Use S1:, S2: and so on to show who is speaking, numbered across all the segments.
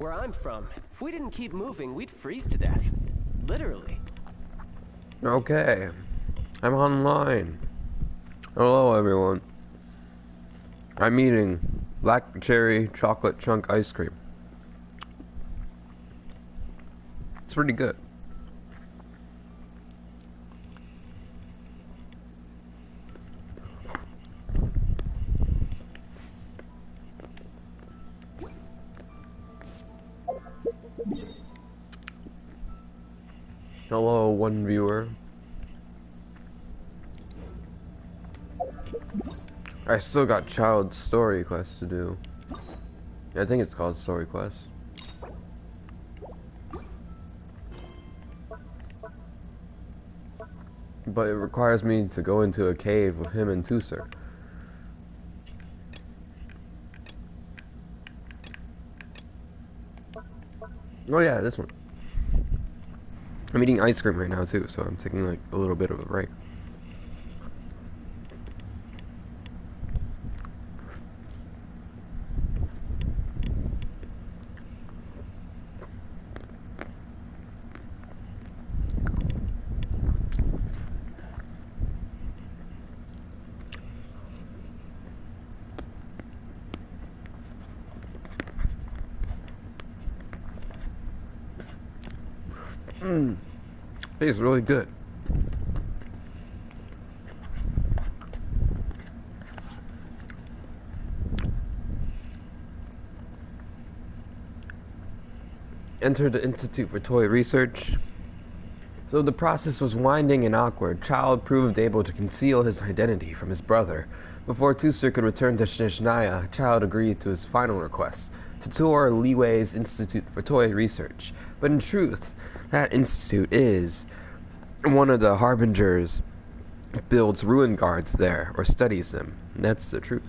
S1: Where I'm from, if we didn't keep moving, we'd freeze to death. Literally.
S2: Okay. I'm online. Hello, everyone. I'm eating black cherry chocolate chunk ice cream. It's pretty good. Hello, one viewer. I still got Childe's story quest to do. I think it's called story quest. But it requires me to go into a cave with him and Tusser. Oh yeah, this one. I'm eating ice cream right now too, so I'm taking like a little bit of a break. Tastes really good. Entered the Institute for Toy Research. So the process was winding and awkward. Childe proved able to conceal his identity from his brother. Before Tusser could return to Snezhnaya, Childe agreed to his final request, to tour Liwei's Institute for Toy Research. But in truth, that institute is one of the Harbingers builds ruin guards there, or studies them. That's the truth.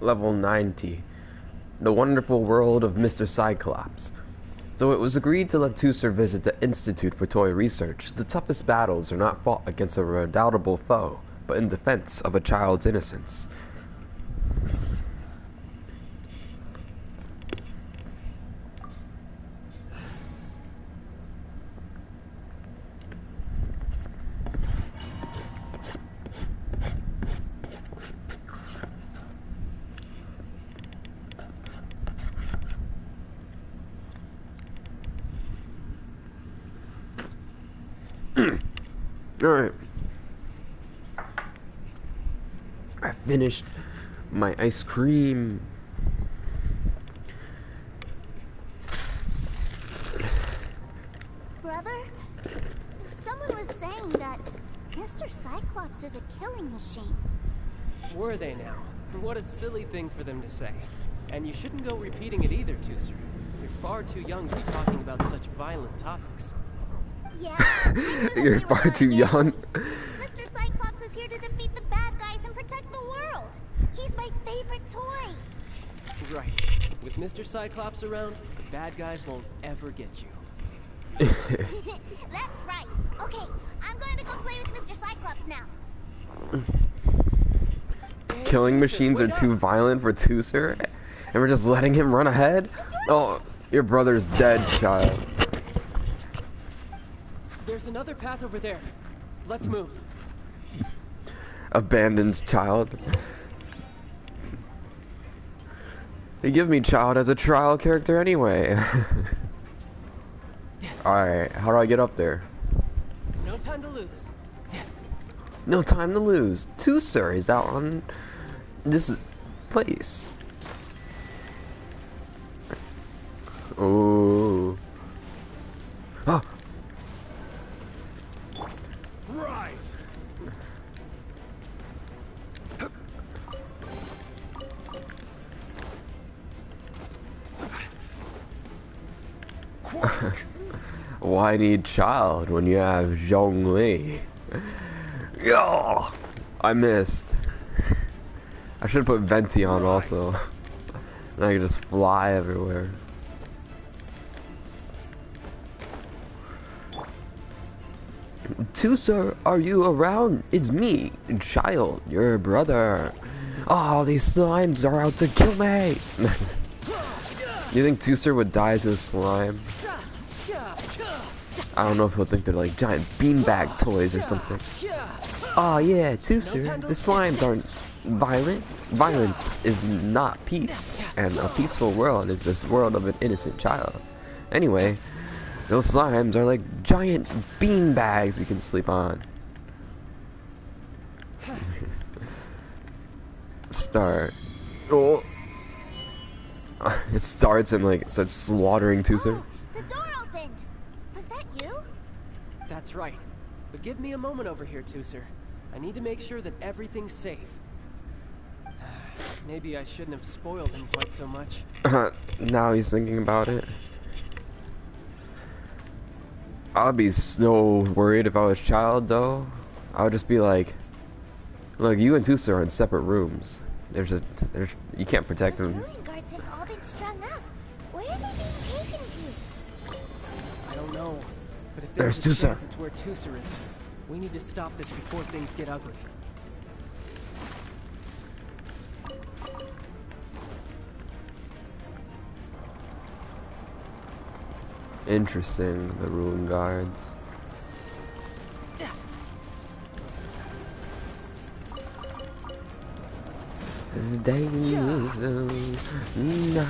S2: Level 90. The wonderful world of Mr. Cyclops. So it was agreed to let Tusser visit the Institute for Toy Research. The toughest battles are not fought against a redoubtable foe, but in defense of a child's innocence. Alright. I finished my ice cream.
S3: Brother, someone was saying that Mr. Cyclops is a killing machine.
S1: Were they now? What a silly thing for them to say. And you shouldn't go repeating it either, Tusser. You're far too young to be talking about such violent topics.
S3: Yeah,
S2: You're far too young.
S3: Mr. Cyclops is here to defeat the bad guys and protect the world. He's my favorite toy.
S1: Right. With Mr. Cyclops around, the bad guys won't ever get you.
S3: That's right. Okay, I'm going to go play with Mr. Cyclops now.
S2: Killing machines are too violent for Tooser, and we're just letting him run ahead? Oh, your brother's dead, child.
S1: There's another path over there. Let's move.
S2: Abandoned child. They give me child as a trial character anyway. Alright, how do I get up there?
S1: No time to lose.
S2: No time to lose. Tooser is out on this place. Oh. Ah.
S4: Rise.
S2: Why need child when you have Zhongli? Yo, I missed. I should put Venti on also. Then I can just fly everywhere. Tooser, are you around? It's me, Child, your brother. Oh, these slimes are out to kill me. You think Tooser would die to a slime? I don't know if he'll think they're like giant beanbag toys or something. Oh yeah, Tooser, the slimes aren't violent. Violence is not peace, and a peaceful world is this world of an innocent child. Anyway, those slimes are like giant beanbags you can sleep on. Start. Oh. It starts and like starts slaughtering Tooser.
S3: Oh, the door opened. Was that you?
S1: That's right. But give me a moment over here, Tooser. I need to make sure that everything's safe. Maybe I shouldn't have spoiled him quite so much.
S2: Now he's thinking about it. I'd be so worried if I was Child though. I would just be like, look, you and Tooser are in separate rooms. You can't protect them.
S3: Those ruin guards have all been strung up. Where are they being taken to?
S1: I don't know. But if
S2: There's
S1: there's a
S2: Tooser.
S1: chance it's where Tooser is, we need to stop this before things get ugly.
S2: Interesting, the ruin guards.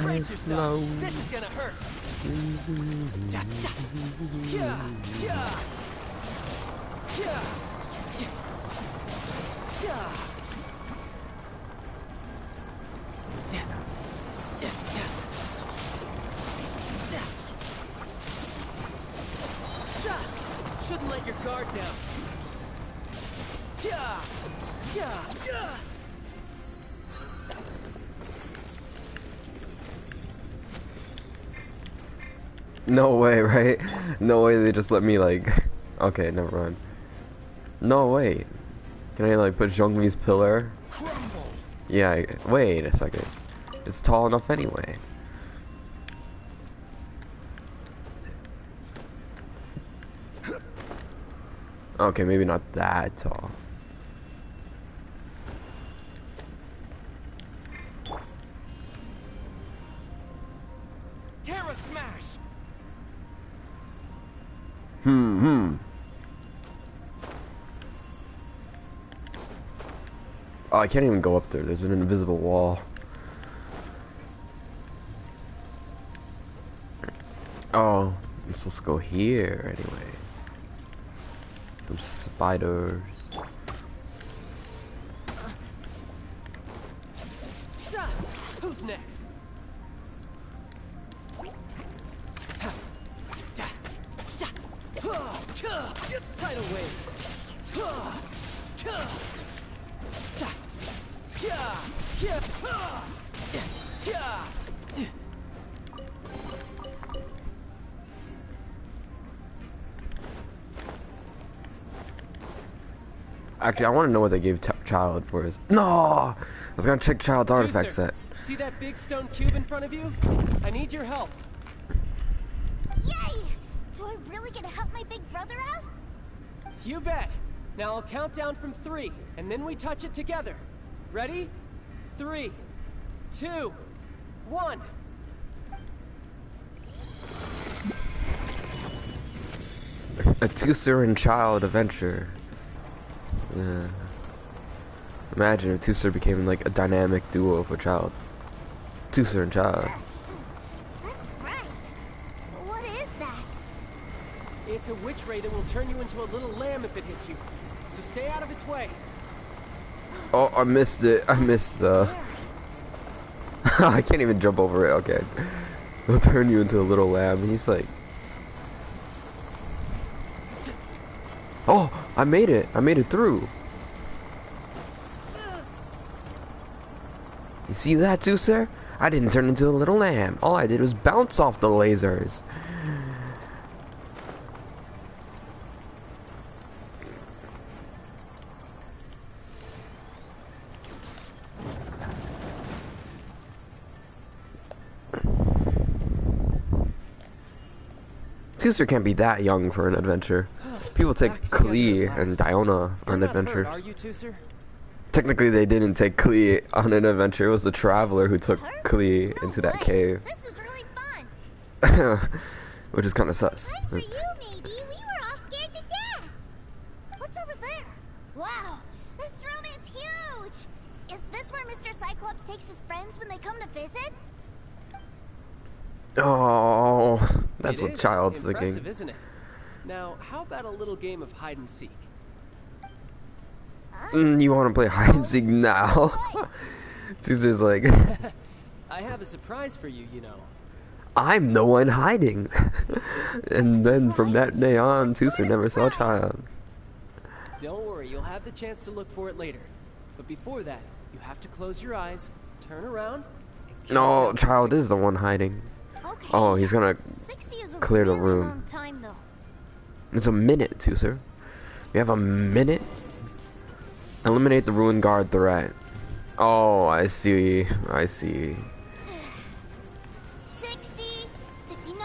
S1: Brace yourself. This is gonna hurt. Ja, ja. Ja, ja. Ja. Ja. Shouldn't let your guard down. Yeah, yeah, yeah.
S2: No way, right? No way they just let me like... Okay, never mind. No, wait. Can I like put Zhongli's pillar?
S4: Crumble.
S2: Yeah, wait a second. It's tall enough anyway. Okay, maybe not that tall.
S4: Terra smash.
S2: Oh, I can't even go up there. There's an invisible wall. Oh, I'm supposed to go here anyway. Some spiders.
S1: Who's next? Tidal wave.
S2: Actually, I want to know what they gave Child for his... No! I was gonna check Child's artifact set.
S1: See that big stone cube in front of you? I need your help.
S3: Yay! Do I really get to help my big brother out?
S1: You bet. Now I'll count down from 3, and then we touch it together. Ready? 3, 2, 1.
S2: A Tooser and Childe adventure. Yeah. Imagine if Tooser became like a dynamic duo for Childe. Tooser and Childe.
S3: That's bright. What is that?
S1: It's a witch ray that will turn you into a little lamb if it hits you. So stay out of its way.
S2: Oh, I missed it. I missed the... I can't even jump over it. Okay. It'll turn you into a little lamb. And he's like... Oh, I made it. I made it through. You see that too, sir? I didn't turn into a little lamb. All I did was bounce off the lasers. Tooser can't be that young for an adventure. People take Klee and Diona on adventures.
S1: Are you, Tooser?
S2: Technically, they didn't take Klee on an adventure. It was the traveler who took Klee into that cave.
S3: This is really fun.
S2: Which is kind of sus.
S3: Time for you, maybe. We were all scared to death. What's over there? Wow, this room is huge. Is this where Mr. Cyclops takes his friends when they come to visit?
S2: Oh, that's what
S1: It is
S2: Childe's
S1: impressive,
S2: thinking.
S1: isn't it? Now, how about a little game of hide and seek?
S2: You want to play hide and seek now? Tooser's like,
S1: I have a surprise for you, you know.
S2: I'm the one hiding. And then from that day on, Tooser never saw Childe.
S1: Don't worry, you'll have the chance to look for it later. But before that, you have to close your eyes, turn around, and count
S2: No,
S1: down to
S2: Childe
S1: 60.
S2: is the one hiding.
S3: Okay.
S2: Oh, he's gonna
S3: 60 is a
S2: clear the
S3: really
S2: room.
S3: long time, though.
S2: It's a minute, Tooser. We have a minute. Eliminate the ruined guard threat. Oh, I see. I see.
S3: 60, 59,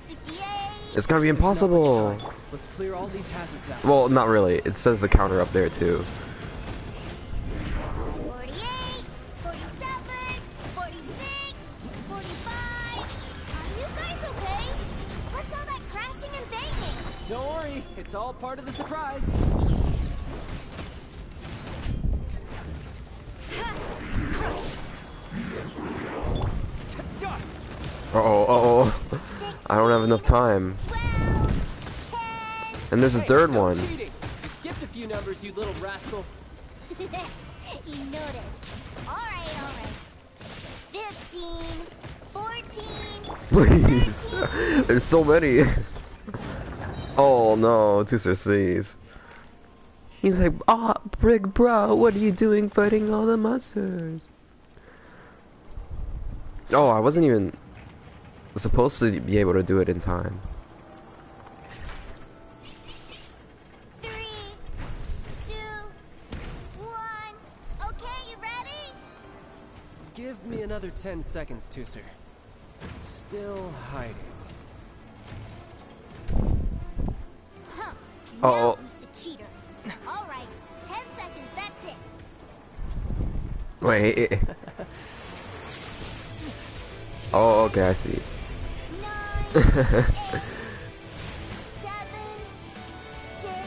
S3: 58.
S2: It's gonna be
S1: There's not much
S2: impossible.
S1: time. Let's clear all these hazards out.
S2: Well, not really. It says the counter up there too.
S3: 48, 47, 46, 45. Are you guys okay? What's all that crashing and banging?
S1: Don't worry, it's all part of the surprise.
S3: Crush.
S1: Dust!
S2: I don't have enough time.
S3: 12, 10.
S2: And there's a
S1: Hey,
S2: third
S1: no
S2: one.
S1: cheating. You skipped a few numbers, you little rascal.
S3: You noticed. Alright. 15, 14.
S2: Please. There's so many. Oh no, Tooser sees. He's like, ah, Brig Bro, what are you doing fighting all the monsters? Oh, I wasn't even supposed to be able to do it in time.
S3: 3, 2, 1. Okay, you ready?
S1: Give me another 10 seconds, Tooser. Still hiding.
S3: Huh.
S2: Oh.
S3: Now who's the cheater? Alright, 10 seconds, that's it.
S2: Wait. Oh, okay, I see.
S3: 9, 8, 7, 6,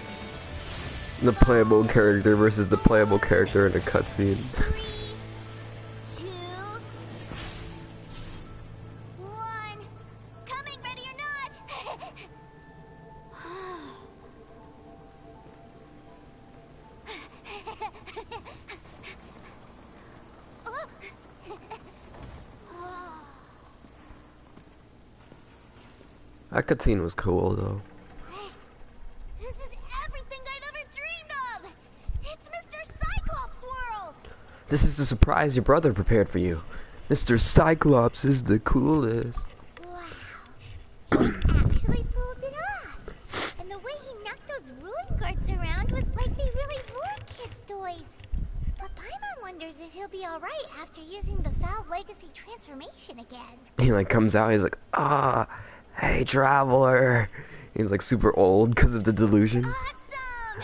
S2: The playable character versus the playable character in a cutscene.
S3: 3, 2, 1. Coming, ready or not?
S2: That cutscene was cool though.
S3: This is everything I've ever dreamed of! It's Mr. Cyclops' world!
S2: This is the surprise your brother prepared for you. Mr. Cyclops is the coolest.
S3: Wow. He actually pulled it off! And the way he knocked those ruin guards around was like they really were kids' toys. But Paimon wonders if he'll be alright after using the Valve Legacy transformation again.
S2: He like comes out, he's like, ah, Hey, traveler. He's like super old because of the delusion.
S3: Awesome!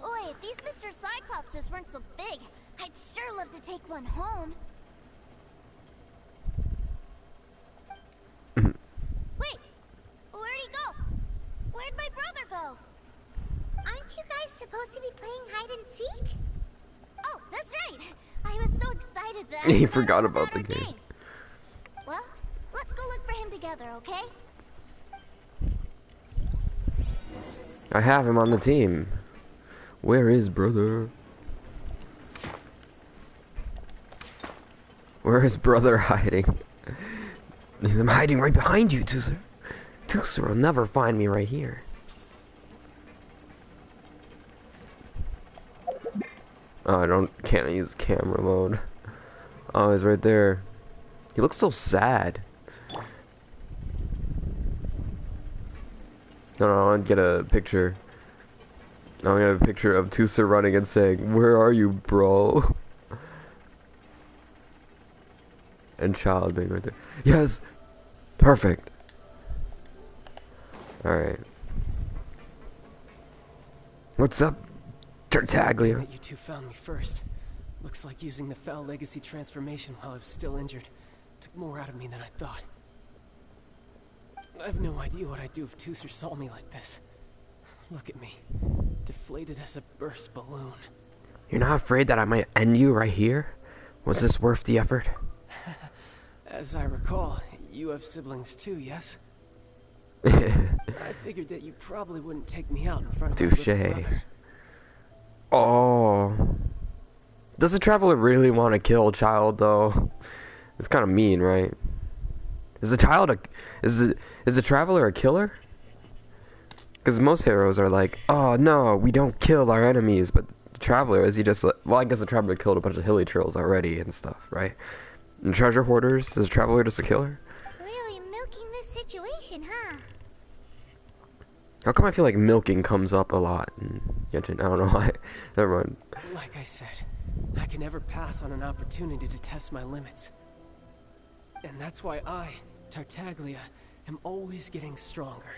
S3: Boy, if these Mr. Cyclopses weren't so big, I'd sure love to take one home. Wait, where'd he go? Where'd my brother go? Aren't you guys supposed to be playing hide and seek? Oh, that's right. I was so excited that I
S2: He
S3: forgot
S2: forgot
S3: all
S2: about the
S3: our
S2: game.
S3: Well, let's go look for him together, okay?
S2: I have him on the team. Where is brother? Where is brother hiding? I'm hiding right behind you, Tooser. Tooser will never find me right here. Oh, can't use camera mode. Oh, he's right there. He looks so sad. No, I want to get a picture. I want to get a picture of Tooser running and saying, "Where are you, bro?" And Childe being right there. Yes! Perfect. Alright. What's up, Tartaglia?
S1: That you two found me first. Looks like using the foul legacy transformation while I was still injured took more out of me than I thought. I have no idea what I'd do if Tooser saw me like this. Look at me. Deflated as a burst balloon.
S2: You're not afraid that I might end you right here? Was this worth the effort?
S1: As I recall, you have siblings too, yes? I figured that you probably wouldn't take me out in front of my little brother.
S2: Oh. Does the traveler really want to kill Childe though? It's kind of mean, right? Is the traveler a killer? Because most heroes are like, oh no, we don't kill our enemies, but the traveler, is he just like, well, I guess the traveler killed a bunch of hilly trolls already and stuff, right? And treasure hoarders, is the traveler just a killer?
S3: Really milking this situation, huh?
S2: How come I feel like milking comes up a lot in Genshin? I don't know why. Never mind.
S1: Like I said, I can never pass on an opportunity to test my limits. And that's why I, Tartaglia, am always getting stronger.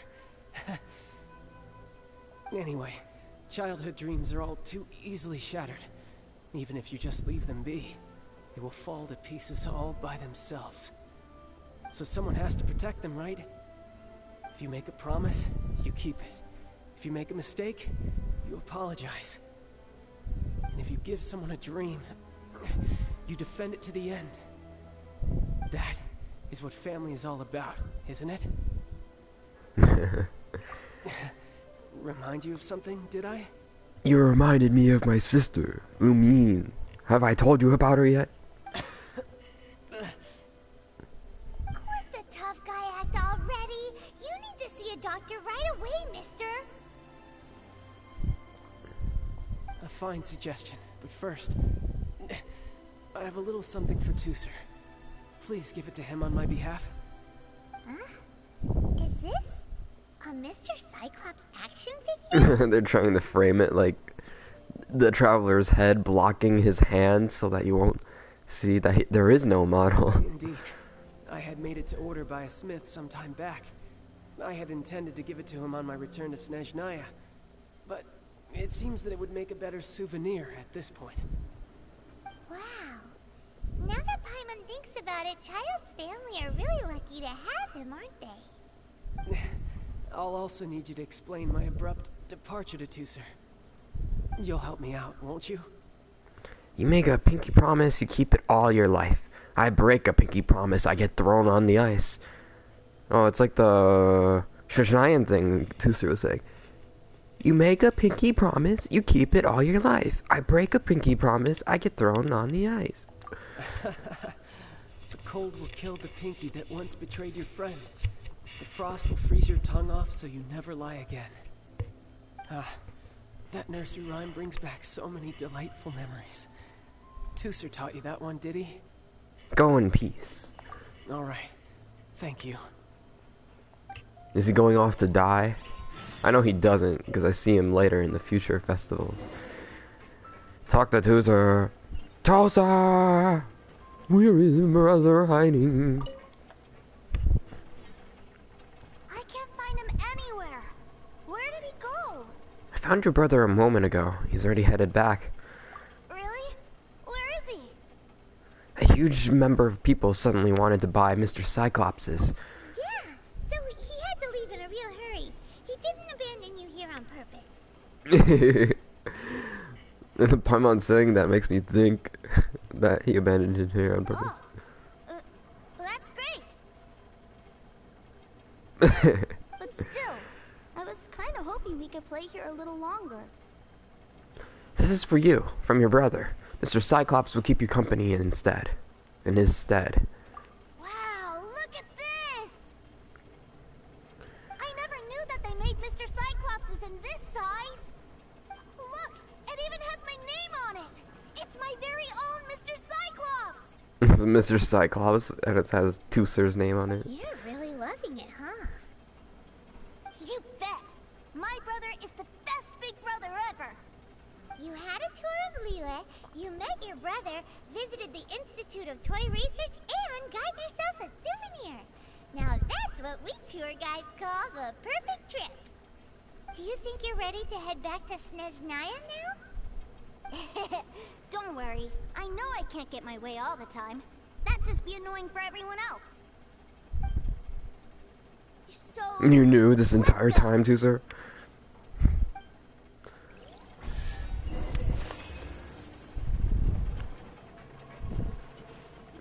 S1: Anyway, childhood dreams are all too easily shattered. Even if you just leave them be, they will fall to pieces all by themselves. So someone has to protect them, right? If you make a promise, you keep it. If you make a mistake, you apologize. And if you give someone a dream, you defend it to the end. That is what family is all about, isn't it? Remind you of something, did I?
S2: You reminded me of my sister, Lumine. Have I told you about her yet?
S3: Quit the tough guy act already. You need to see a doctor right away, mister.
S1: A fine suggestion, but first, I have a little something for Tooser. Please give it to him on my behalf.
S3: Huh? Is this a Mr. Cyclops action figure?
S2: They're trying to frame it like the traveler's head blocking his hand so that you won't see that there is no model.
S1: Indeed. I had made it to order by a smith some time back. I had intended to give it to him on my return to Snezhnaya, but it seems that it would make a better souvenir at this point.
S3: Wow. Now that Paimon thinks about it, Childe's family are really lucky to have him, aren't they?
S1: I'll also need you to explain my abrupt departure to Tooser. You'll help me out, won't you?
S2: You make a pinky promise, you keep it all your life. I break a pinky promise, I get thrown on the ice. Oh, it's like the Snezhnayan thing Tooser was saying. You make a pinky promise, you keep it all your life. I break a pinky promise, I get thrown on the ice.
S1: The cold will kill the pinky that once betrayed your friend. The frost will freeze your tongue off so you never lie again. Ah, that nursery rhyme brings back so many delightful memories. Tooser taught you that one, did he?
S2: Go in peace.
S1: All right. Thank you.
S2: Is he going off to die? I know he doesn't, because I see him later in the future festivals. Talk to Tooser. Tooser! Where is brother hiding? I found your brother a moment ago. He's already headed back.
S3: Really? Where is he?
S2: A huge number of people suddenly wanted to buy Mr. Cyclops's.
S3: Yeah, so he had to leave in a real hurry. He didn't abandon you here on purpose.
S2: The Paimon saying that makes me think that he abandoned him here on purpose.
S3: Well, that's great. But still, I was kind of hoping we could play here a little longer.
S2: This is for you, from your brother. Mr. Cyclops will keep you company instead. In his stead.
S3: Wow, look at this! I never knew that they made Mr. Cyclopses in this size. Look, it even has my name on it. It's my very own Mr. Cyclops.
S2: Mr. Cyclops, and it has Tooser's name on it.
S3: You're really loving it, huh? You bet. My brother is the best big brother ever. You had a tour of Liyue, you met your brother, visited the Institute of Toy Research, and got yourself a souvenir. Now that's what we tour guides call the perfect trip. Do you think you're ready to head back to Snezhnaya now? Don't worry. I know I can't get my way all the time. That'd just be annoying for everyone else. So...
S2: You knew this entire time, Tooser?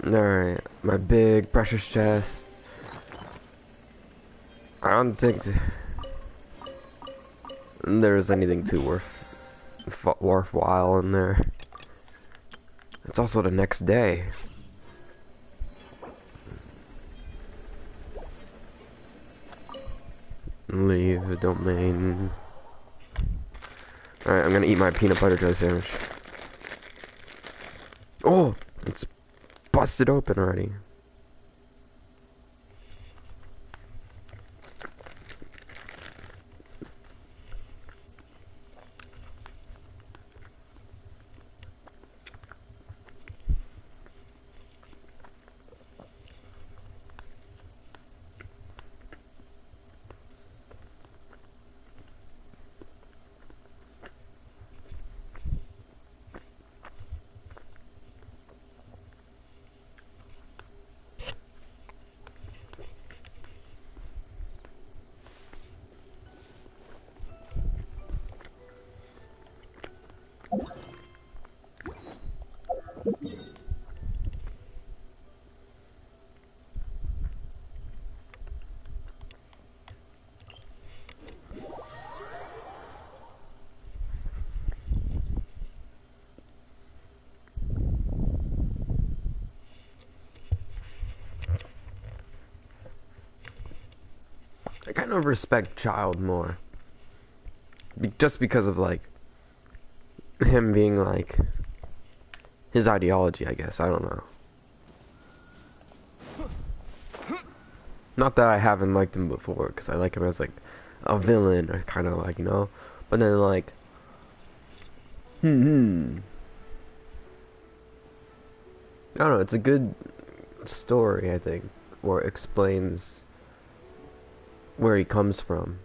S2: Alright, my big precious chest. I don't think there's anything too worthwhile in there. It's also the next day. Leave the domain. Alright, I'm gonna eat my peanut butter jelly sandwich. Oh! It's busted open already. I kind of respect Childe more. Just because of, like, him being, like, his ideology, I guess. I don't know. Not that I haven't liked him before, because I like him as, like, a villain, or kind of, like, you know? But then, like... I don't know, it's a good story, I think, where it explains where he comes from.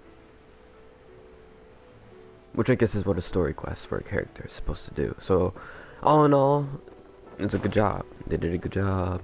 S2: Which I guess is what a story quest for a character is supposed to do. So, all in all, it's a good job. They did a good job.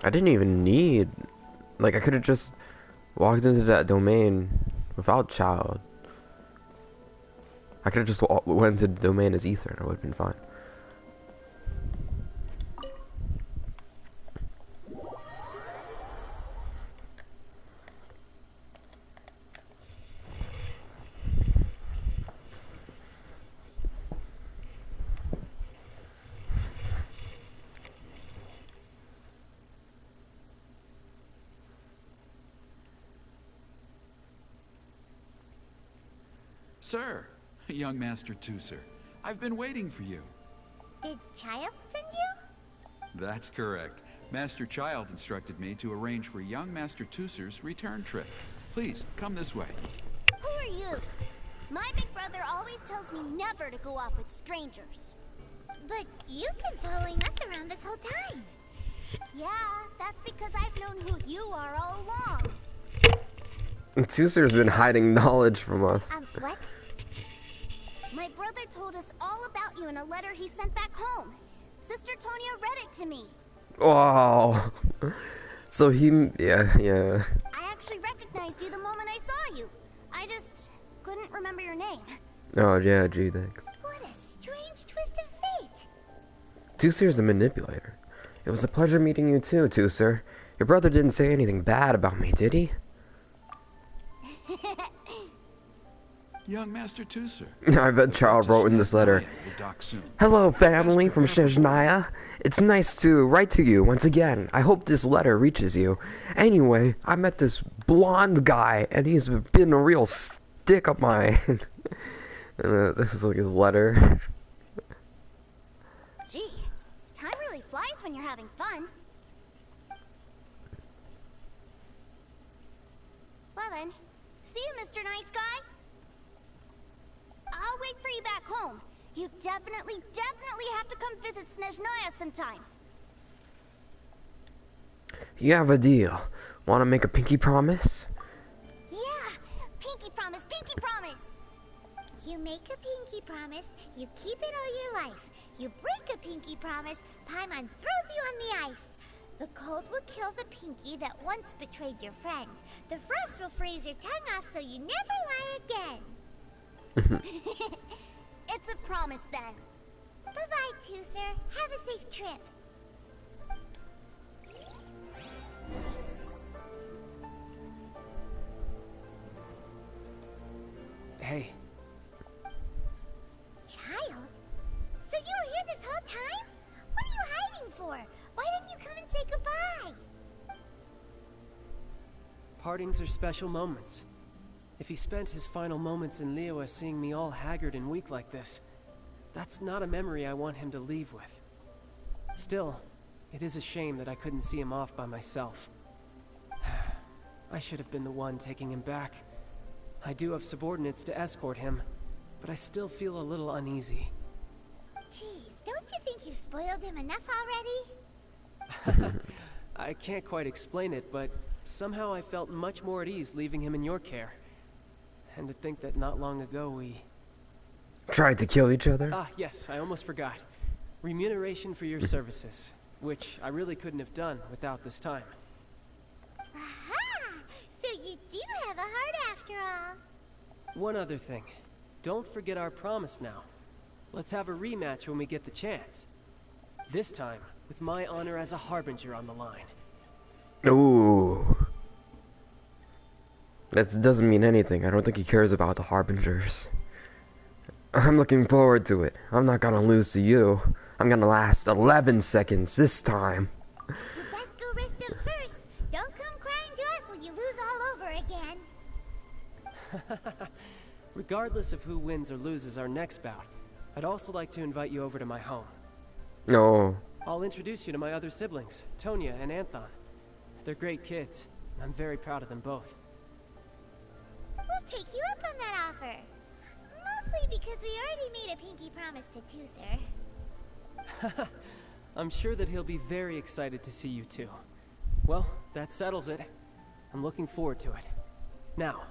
S2: I didn't even need... Like, I could have just walked into that domain without Childe. I could have just went into the domain as Ether and I would have been fine.
S4: Sir, young Master Tooser, I've been waiting for you.
S3: Did Childe send you?
S5: That's correct. Master Childe instructed me to arrange for young Master Tusser's return trip. Please, come this way.
S3: Who are you? My big brother always tells me never to go off with strangers. But you've been following us around this whole time. Yeah, that's because I've known who you are all along.
S2: Tusser's been hiding knowledge from us.
S3: What? My brother told us all about you in a letter he sent back home. Sister Tonia read it to me.
S2: Wow. So yeah.
S3: I actually recognized you the moment I saw you. I just couldn't remember your name.
S2: Oh yeah, gee, thanks.
S3: What a strange twist of fate.
S2: Tusser's a manipulator. It was a pleasure meeting you too, Tusser. Your brother didn't say anything bad about me, did he?
S5: Young Master Tusser.
S2: I bet Childe wrote in this letter.
S5: We'll dock soon.
S2: Hello, family from Snezhnaya. It's nice to write to you once again. I hope this letter reaches you. Anyway, I met this blonde guy, and he's been a real stick up my... this is like his letter.
S3: Gee, time really flies when you're having fun. Well then, see you, Mr. Nice Guy. I'll wait for you back home. You definitely have to come visit Snezhnaya sometime.
S2: You have a deal. Want to make a pinky promise?
S3: Yeah, pinky promise, pinky promise. You make a pinky promise, you keep it all your life. You break a pinky promise, Paimon throws you on the ice. The cold will kill the pinky that once betrayed your friend. The frost will freeze your tongue off so you never lie again. It's a promise then. Bye-bye, Tusser. Have a safe trip.
S1: Hey.
S3: Childe? So you were here this whole time? What are you hiding for? Why didn't you come and say goodbye?
S1: Partings are special moments. If he spent his final moments in Liyue seeing me all haggard and weak like this, that's not a memory I want him to leave with. Still, it is a shame that I couldn't see him off by myself. I should have been the one taking him back. I do have subordinates to escort him, but I still feel a little uneasy.
S3: Jeez, don't you think you've spoiled him enough already?
S1: I can't quite explain it, but somehow I felt much more at ease leaving him in your care. And to think that not long ago we...
S2: Tried to kill each other?
S1: Ah, yes, I almost forgot. Remuneration for your services, which I really couldn't have done without this time.
S3: Aha! So you do have a heart after all.
S1: One other thing. Don't forget our promise now. Let's have a rematch when we get the chance. This time, with my honor as a harbinger on the line.
S2: Ooh. That doesn't mean anything. I don't think he cares about the harbingers. I'm looking forward to it. I'm not gonna lose to you. I'm gonna last 11 seconds this time.
S3: You best go rest up first. Don't come crying to us when you lose all over again.
S1: Regardless of who wins or loses our next bout, I'd also like to invite you over to my home.
S2: No.
S1: I'll introduce you to my other siblings, Tonia and Anthon. They're great kids, and I'm very proud of them both.
S3: We'll take you up on that offer. Mostly because we already made a pinky promise to Tusser.
S1: I'm sure that he'll be very excited to see you too. Well, that settles it. I'm looking forward to it. Now,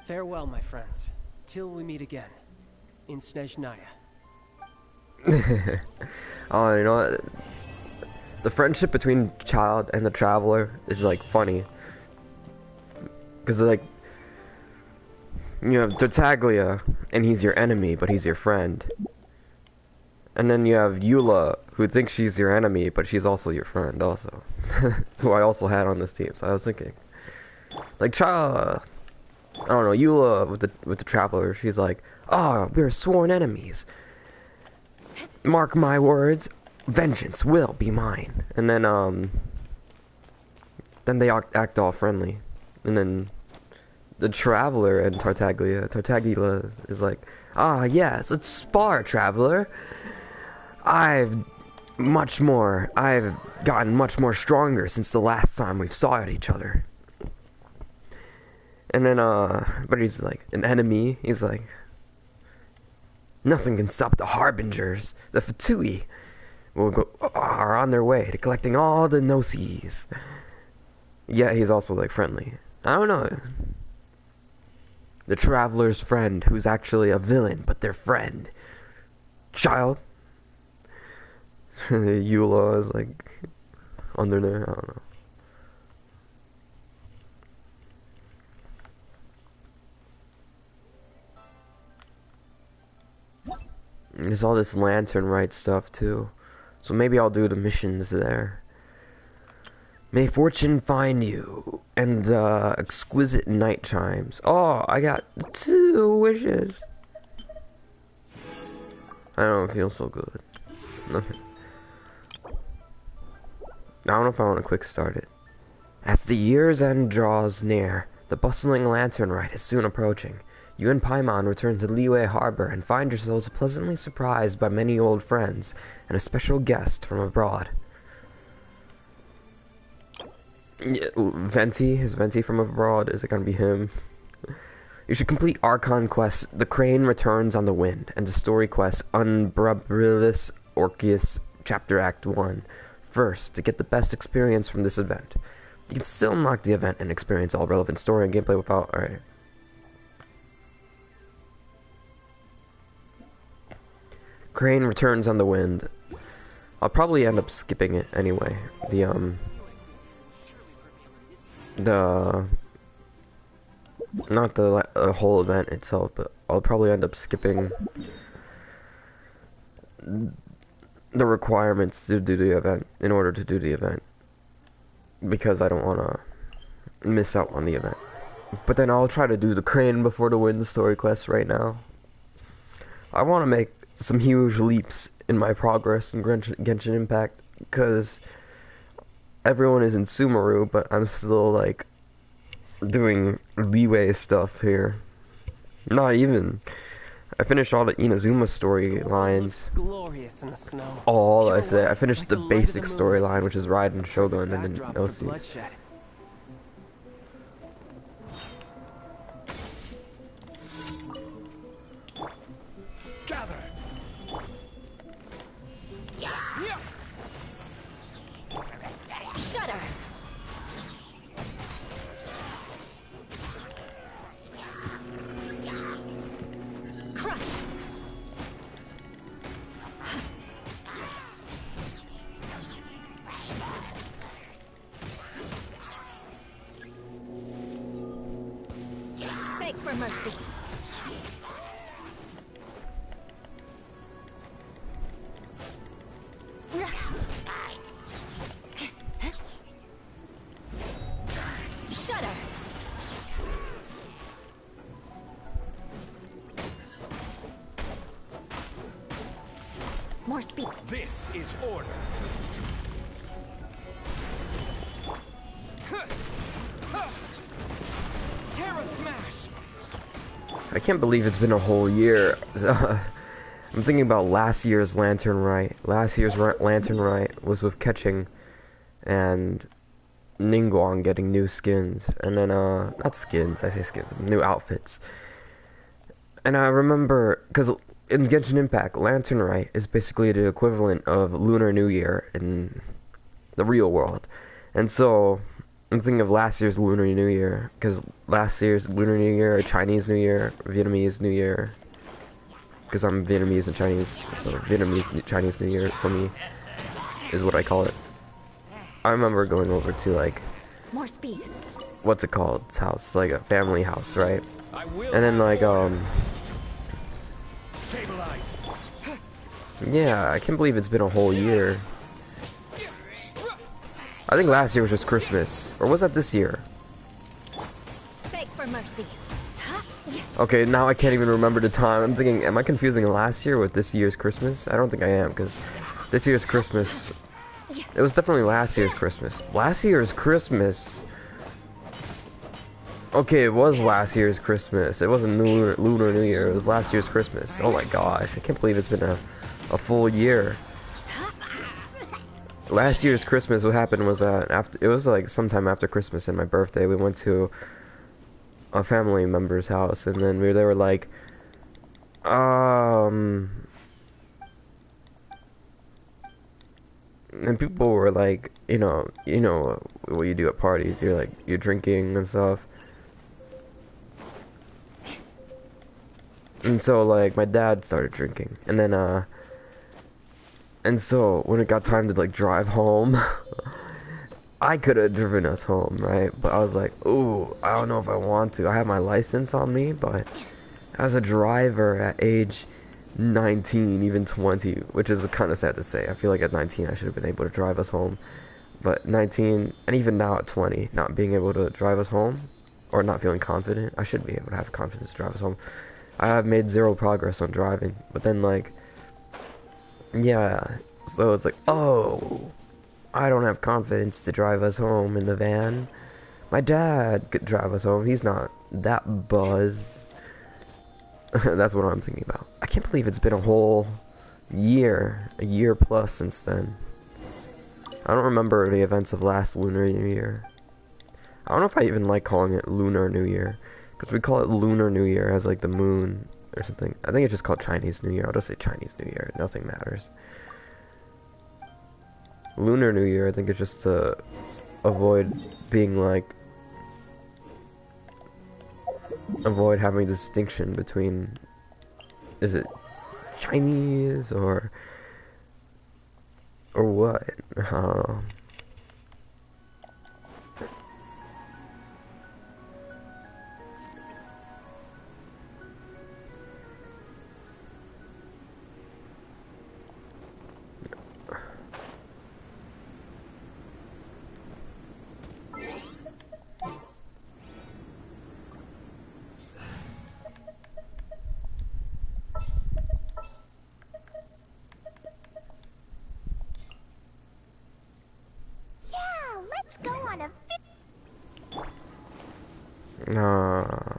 S1: farewell, my friends, till we meet again in Snezhnaya.
S2: Oh, you know what? The friendship between Childe and the Traveler is like funny. Because like, you have Tartaglia, and he's your enemy, but he's your friend. And then you have Eula, who thinks she's your enemy, but she's also your friend, also. Who I also had on this team, so I was thinking. Like, I don't know, Eula with the Traveler, she's like, "Oh, we're sworn enemies. Mark my words, vengeance will be mine." And then they act all friendly. And then the Traveler and Tartaglia is like, "Ah, yes, let's spar, Traveler. I've much more. I've gotten much more stronger since the last time we saw at each other. And then, but he's like, an enemy? He's like, nothing can stop the Harbingers. The Fatui are on their way to collecting all the Gnosis. Yeah, he's also, like, friendly. I don't know. The Traveler's friend, who's actually a villain, but their friend. Childe. Eula is, like, under there. I don't know. There's all this lantern right stuff too, so maybe I'll do the missions there. May fortune find you, and exquisite night chimes. Oh, I got 2 wishes. I don't feel so good. Nothing. I don't know if I want to quick start it. As the year's end draws near, the bustling lantern rite is soon approaching. You and Paimon return to Liyue Harbor and find yourselves pleasantly surprised by many old friends and a special guest from abroad. Yeah, Venti? Is Venti from abroad? Is it gonna be him? You should complete Archon quest The Crane Returns on the Wind and the story quest Unbrubrilus Orceus Chapter Act 1 first to get the best experience from this event. You can still unlock the event and experience all relevant story and gameplay without... Alright. Crane Returns on the Wind. I'll probably end up skipping it anyway. Not the whole event itself, but I'll probably end up skipping the requirements to do the event in order to do the event, because I don't want to miss out on the event. But then I'll try to do the Crane Before the Wind story quest right now. I want to make some huge leaps in my progress in Genshin Impact, because everyone is in Sumeru, but I'm still like doing leeway stuff here. Not even. I finished all the Inazuma storylines.
S1: Glorious in the snow.
S2: All I say, I finished the basic storyline, which is Raiden Shogun and then Gnosis.
S4: Gather.
S3: Shudder. Crush. Beg for mercy. Shudder. More speed.
S4: This is order. Terra smash.
S2: I can't believe it's been a whole year. I'm thinking about last year's Lantern Rite. Last year's Lantern Rite was with Ketching and Ningguang getting new skins. And then, not skins, I say skins, new outfits. And I remember, because in Genshin Impact, Lantern Rite is basically the equivalent of Lunar New Year in the real world. And so, I'm thinking of last year's Lunar New Year, because last year's Lunar New Year, Chinese New Year, Vietnamese New Year, because I'm Vietnamese and Chinese, so Vietnamese Chinese New Year for me is what I call it. I remember going over to, like,
S3: More speed.
S2: what's it called? It's house, like a family house, right? And then, like,
S4: Stabilize.
S2: yeah, I can't believe it's been a whole year. I think last year was just Christmas, or was that this year?
S3: Beg for mercy.
S2: Okay, now I can't even remember the time. I'm thinking, am I confusing last year with this year's Christmas? I don't think I am, because this year's Christmas... It was definitely last year's Christmas. Last year's Christmas... Okay, it was last year's Christmas. It wasn't Lunar New Year, it was last year's Christmas. Oh my gosh, I can't believe it's been a full year. last year's Christmas, what happened was it was like sometime after Christmas and my birthday, we went to a family member's house, and then they were like, and people were like, you know what you do at parties, you're drinking and stuff. And so like my dad started drinking, and then and so when it got time to like drive home, I could have driven us home, right? But I was like, ooh, I don't know if I want to. I have my license on me, but as a driver at age 19, even 20, which is kind of sad to say. I feel like at 19 I should have been able to drive us home. But 19, and even now at 20, not being able to drive us home, or not feeling confident, I should be able to have confidence to drive us home. I have made zero progress on driving. But then like, yeah, so it's like, oh, I don't have confidence to drive us home in the van. My dad could drive us home. He's not that buzzed. That's what I'm thinking about. I can't believe it's been a whole year, a year plus since then. I don't remember the events of last Lunar New Year. I don't know if I even like calling it Lunar New Year, because we call it Lunar New Year as like the moon or something. I think it's just called Chinese New Year. I'll just say Chinese New Year. Nothing matters. Lunar New Year, I think it's just to avoid being like, avoid having a distinction between, is it Chinese or what? I don't know.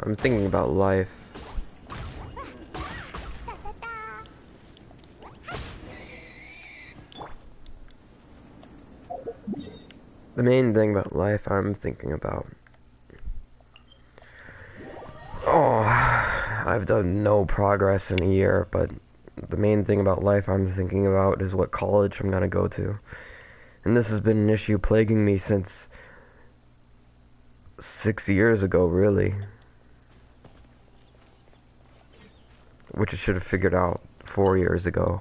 S2: I'm thinking about life. The main thing about life I'm thinking about. Oh, I've done no progress in a year, but the main thing about life I'm thinking about is what college I'm gonna go to. And this has been an issue plaguing me since 6 years ago, really. Which I should have figured out 4 years ago.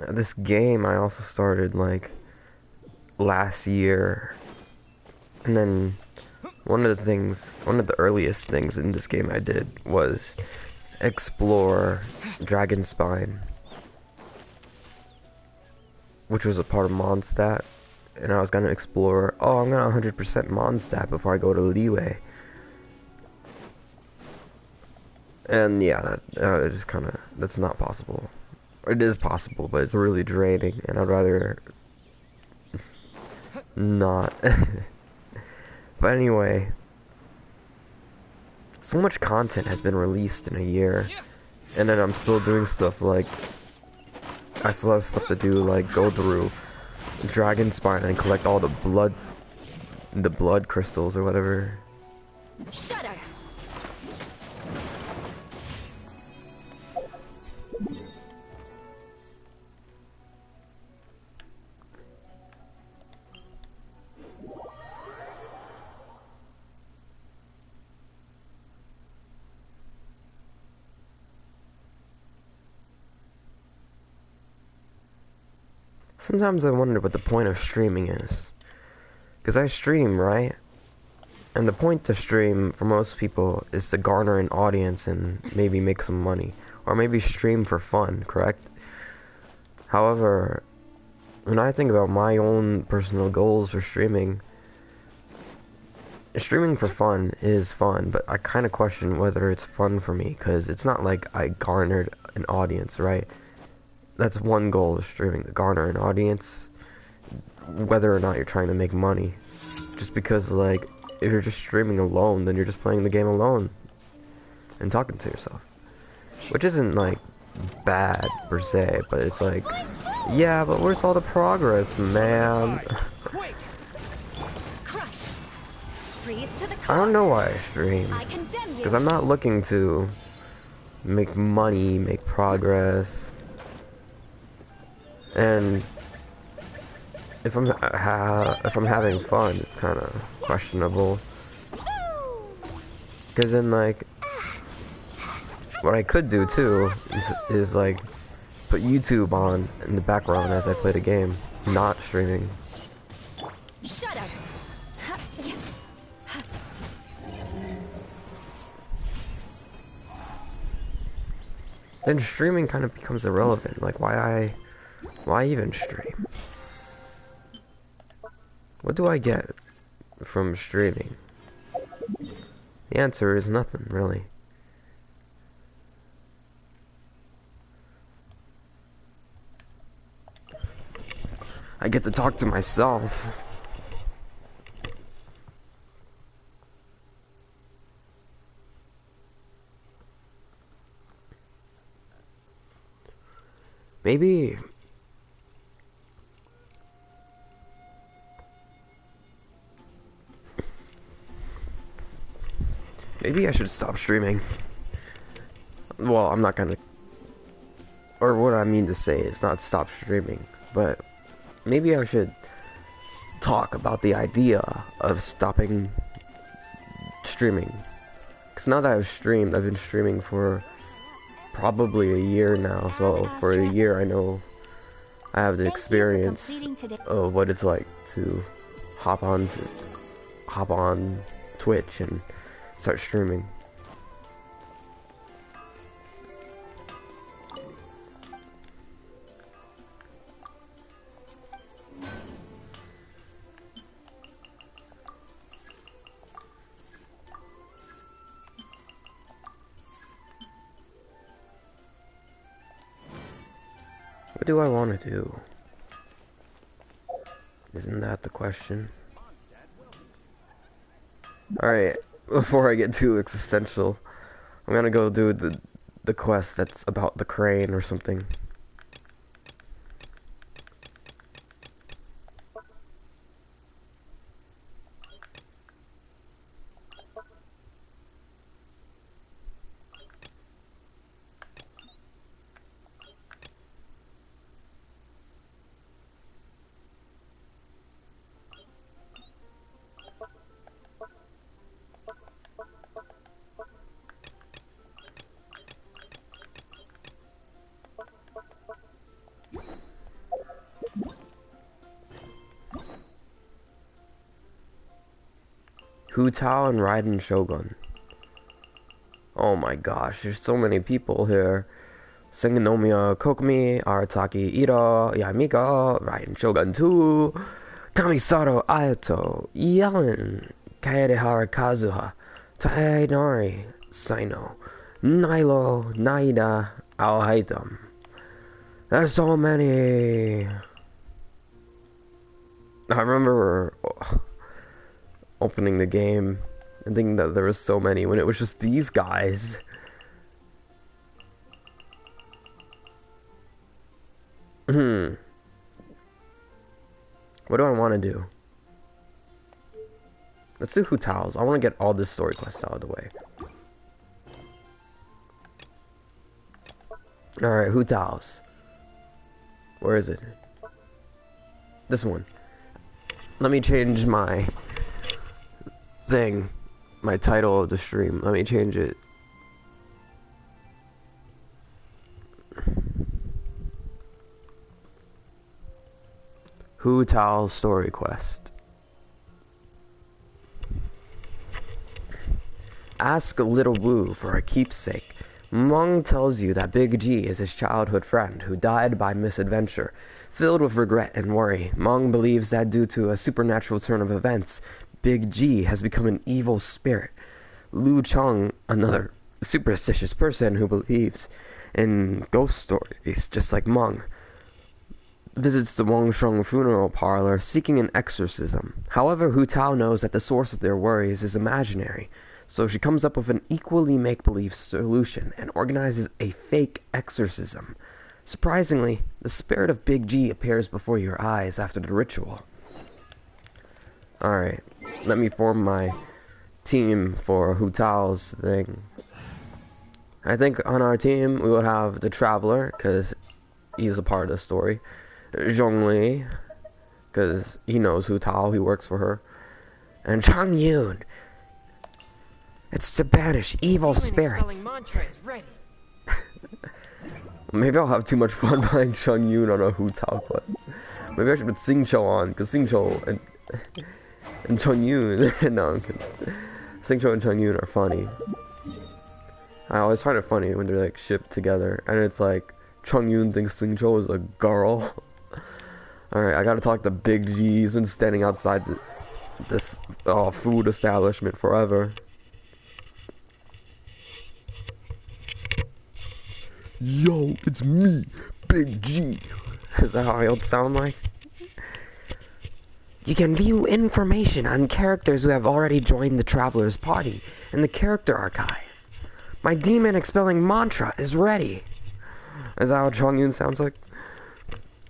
S2: This game I also started like last year. And then one of the earliest things in this game I did was explore Dragonspine, which was a part of Mondstadt, and I was gonna explore, I'm gonna 100% Mondstadt before I go to Liyue. And yeah, it's just kinda, that's not possible. It is possible, but it's really draining, and I'd rather not. But anyway, so much content has been released in a year, and then I'm still doing stuff like, I still have stuff to do, like go through Dragonspine and collect all the blood crystals or whatever.
S6: Shudder.
S2: Sometimes I wonder what the point of streaming is. Because I stream, right? And the point to stream for most people is to garner an audience and maybe make some money. Or maybe stream for fun, correct? However, when I think about my own personal goals for streaming for fun is fun, but I kind of question whether it's fun for me, because it's not like I garnered an audience, right? That's one goal of streaming, to garner an audience, whether or not you're trying to make money. Just because, like, if you're just streaming alone, then you're just playing the game alone and talking to yourself, which isn't like bad per se, but it's like, yeah, but where's all the progress, man?
S4: Quick!
S6: Crush. Freeze to the
S2: I don't know why I stream,
S6: I condemn you.
S2: because I'm not looking to make money, make progress, and if I'm having fun, it's kind of questionable. Because then, like, what I could do too is like put YouTube on in the background as I play the game, not streaming.
S6: Shut up.
S2: Then streaming kind of becomes irrelevant. Like, why even stream? What do I get from streaming? The answer is nothing, really. I get to talk to myself. Maybe I should stop streaming. Well, I'm not gonna, or what I mean to say is not stop streaming, but maybe I should talk about the idea of stopping streaming. Because now that I've been streaming for probably a year now, so for a year I know I have the experience of what it's like to hop on Twitch and start streaming. What do I want to do? Isn't that the question? Alright, before I get too existential, I'm gonna go do the quest that's about the crane or something. Hu Tao and Raiden Shogun. Oh my gosh, there's so many people here. Sengonomiya Kokomi, Arataki Ito, Yamika, Raiden Shogun 2, Kamisato Ayato, Yellen, Kaedehara Kazuha, Tainari Saino, Nilo, Naida, Aohaitam. There's so many. I remember opening the game and thinking that there was so many when it was just these guys. What do I want to do? Let's do Hu Tao's. I want to get all this story quests out of the way. Alright, Hu Tao's. Where is it? This one. Let me change my thing, my title of the stream. Let me change it. Hu Tao's story quest. Ask Little Wu for a keepsake. Meng tells you that Big G is his childhood friend who died by misadventure. Filled with regret and worry, Meng believes that due to a supernatural turn of events, Big G has become an evil spirit. Lu Cheng, another superstitious person who believes in ghost stories just like Meng, visits the Wangsheng funeral parlor seeking an exorcism. However, Hu Tao knows that the source of their worries is imaginary, so she comes up with an equally make-believe solution and organizes a fake exorcism. Surprisingly, the spirit of Big G appears before your eyes after the ritual. Alright, let me form my team for Hu Tao's thing. I think on our team we will have the Traveler, because he's a part of the story. Zhongli, because he knows Hu Tao, he works for her. And Chang Yun. It's to banish evil spirits.
S4: Mantra is ready.
S2: Maybe I'll have too much fun buying Chang Yun on a Hu Tao quest. Maybe I should put Xing Chou on, because Xing Chou and Chang Yun. No, I'm kidding. Xing Chou and Chang Yun are funny. I always find it funny when they're like shipped together, and it's like Chang Yun thinks Xing Chou is a girl. Alright, I gotta talk to Big G. He's been standing outside this food establishment forever. Yo, it's me, Big G. Is that how I would sound like? You can view information on characters who have already joined the Traveler's party in the character archive. My demon expelling mantra is ready. Is that how Chang Yun sounds like?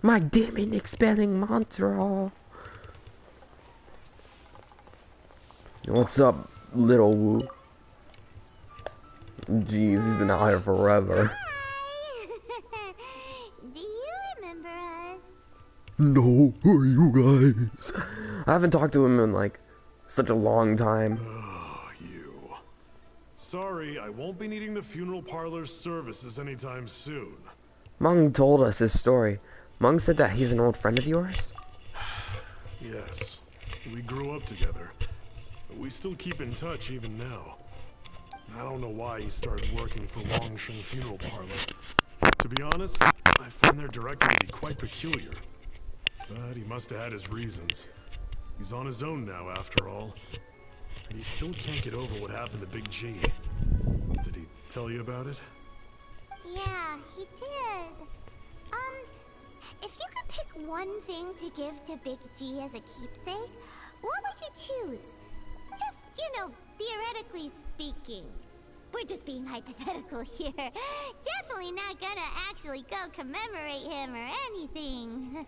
S2: My demon expelling mantra. What's up, little Wu? Jeez, he's been out here forever.
S3: Hi! Do you remember us?
S2: No, who are you guys? I haven't talked to him in like such a long time.
S7: You. Sorry, I won't be needing the funeral parlor's services anytime soon.
S2: Meng told us his story. Meng said that he's an old friend of yours?
S7: Yes, we grew up together. But we still keep in touch even now. I don't know why he started working for Wangsheng Funeral Parlor. To be honest, I find their director to be quite peculiar. But he must have had his reasons. He's on his own now, after all. And he still can't get over what happened to Big G. Did he tell you about it?
S3: Yeah, he did. If you could pick one thing to give to Big G as a keepsake, what would you choose? Just, theoretically speaking. We're just being hypothetical here. Definitely not gonna actually go commemorate him or anything.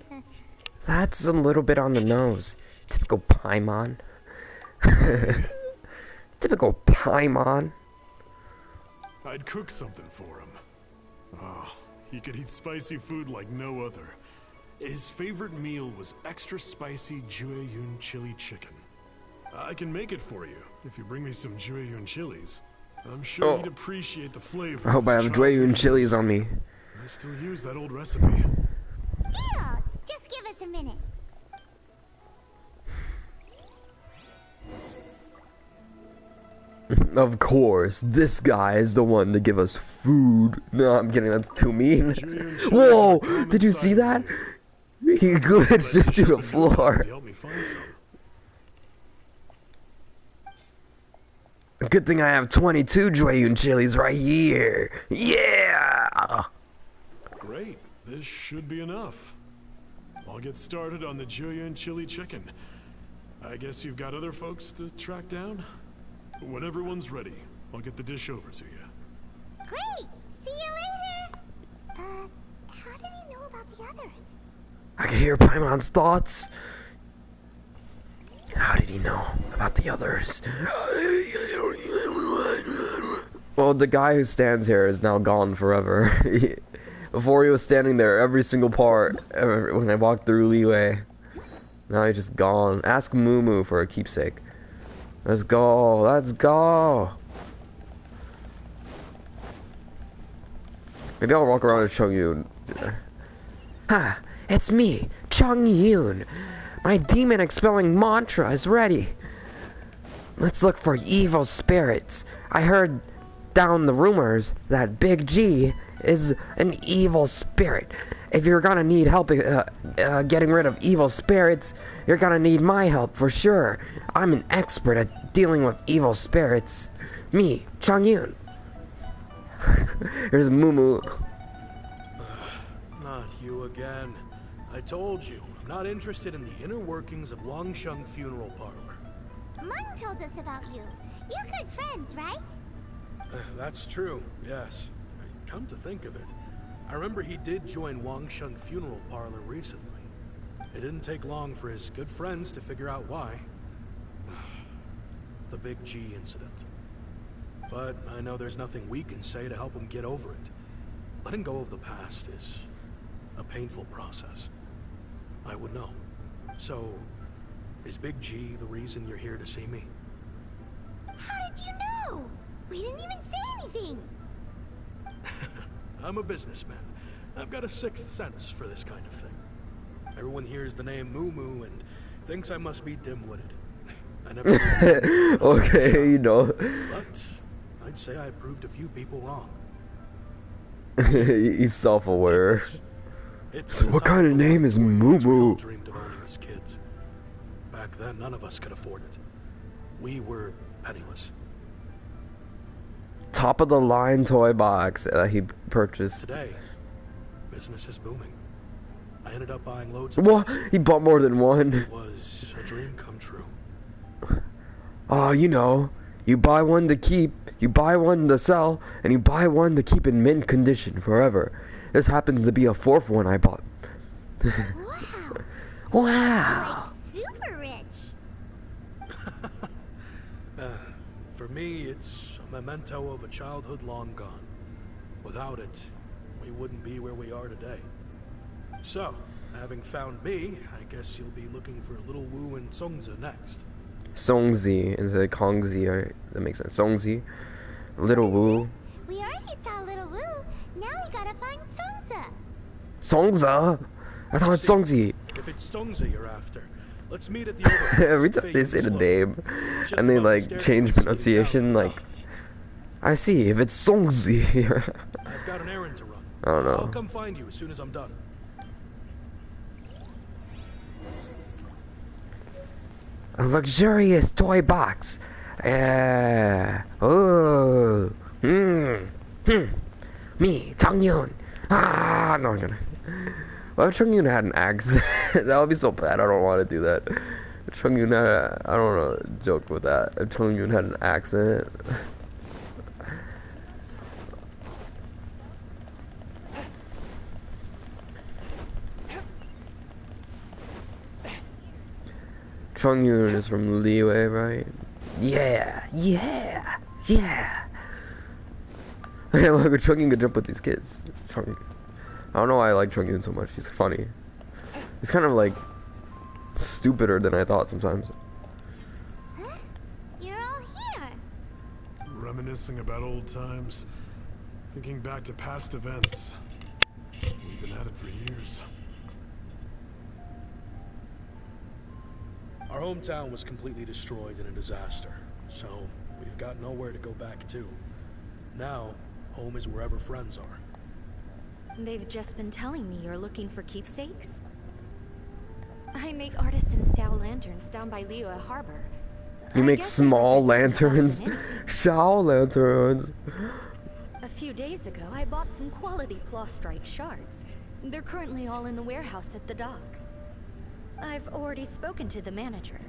S2: That's a little bit on the nose. Typical Paimon. Typical Paimon.
S7: I'd cook something for him. Oh, he could eat spicy food like no other. His favorite meal was extra spicy Jueyun chili chicken. I can make it for you if you bring me some Jueyun chilies. I'm sure he'd appreciate the flavor.
S2: I hope I have Jueyun chilies on me.
S7: I still use that old recipe.
S3: Deal! Just give us a minute.
S2: Of course, this guy is the one to give us food. No, I'm kidding, that's too mean. Whoa! Did you see that? He glitched into the floor.
S7: Help me find some.
S2: Good thing I have 22 Jueyun chilies right here. Yeah!
S7: Great, this should be enough. I'll get started on the Jueyun chili chicken. I guess you've got other folks to track down? When everyone's ready, I'll get the dish over to you.
S3: Great! See you later! How did he know about the others?
S2: I could hear Paimon's thoughts. How did he know about the others? Well, the guy who stands here is now gone forever. Before he was standing there every single part when I walked through Leeway. Now he's just gone. Ask Moo for a keepsake. Let's go. Let's go. Maybe I'll walk around with Chang Yun. Ha! It's me, Chang Yun. My demon expelling mantra is ready. Let's look for evil spirits. I heard down the rumors that Big G is an evil spirit. If you're gonna need help getting rid of evil spirits, you're gonna need my help for sure. I'm an expert at dealing with evil spirits. Me, Chang Yun. Here's Moo.
S8: Not you again. I told you, I'm not interested in the inner workings of Wangsheng Funeral Parlor.
S3: Mung told us about you. You're good friends, right?
S8: That's true, yes. Come to think of it, I remember he did join Wangsheng Funeral Parlor recently. It didn't take long for his good friends to figure out why. The Big G incident. But I know there's nothing we can say to help him get over it. Letting go of the past is a painful process. I would know. So, is Big G the reason you're here to see me?
S3: How did you know? We didn't even say anything.
S8: I'm a businessman. I've got a sixth sense for this kind of thing. Everyone hears the name Moo Moo and thinks I must be dim-witted. I never
S2: okay, you know.
S8: But I'd say I proved a few people wrong.
S2: He's self-aware.
S8: It's
S2: What kind of name is Moo Moo?
S8: Dreamed of owning as kids. Back then, none of us could afford it. We were penniless.
S2: Top of the line toy box that he purchased.
S8: Today, business is booming. I ended up buying loads of
S2: What?
S8: things.
S2: He bought more than one.
S8: It was a dream come true.
S2: Oh, you know, you buy one to keep, you buy one to sell, and you buy one to keep in mint condition forever. This happens to be a fourth one I bought.
S3: Wow.
S2: Wow.
S3: Like super rich.
S8: For me, it's a memento of a childhood long gone. Without it, we wouldn't be where we are today. So, having found me, I guess you'll be looking for Little Wu and Songzi next.
S2: Songzi instead of Kongzi, right? That makes sense. Songzi, Little Wu.
S3: We already saw Little Wu. Now we gotta find Songza.
S2: Songza? I thought it's Songzi.
S8: If it's Songzi you're after, let's meet at the overpass.
S2: Every time they say the name, and they like change pronunciation, like, I see, if it's Songzi.
S8: I've got an errand to run.
S2: I don't know.
S8: I'll come find you as soon as I'm done.
S2: A luxurious toy box. Oh. Me, Changyun. Ah, no, I'm gonna. What if Changyun had an axe? That would be so bad. I don't want to do that. If Changyun had, I don't know, joke with that. If Changyun had an axe in it. Chongyun is from Leeway, right? Yeah, yeah, yeah. Hey, look, Chongyun can jump with these kids. Chongyun. I don't know why I like Chongyun so much. He's funny. He's kind of like stupider than I thought sometimes.
S3: Huh? You're all here.
S7: Reminiscing about old times, thinking back to past events. We've been at it for years.
S8: Our hometown was completely destroyed in a disaster, so we've got nowhere to go back to. Now, home is wherever friends are.
S6: They've just been telling me you're looking for keepsakes. I make artisan Sao lanterns down by Liyue Harbor.
S2: You make small lanterns? Shao lanterns.
S6: A few days ago, I bought some quality plastrite shards. They're currently all in the warehouse at the dock. I've already spoken to the manager.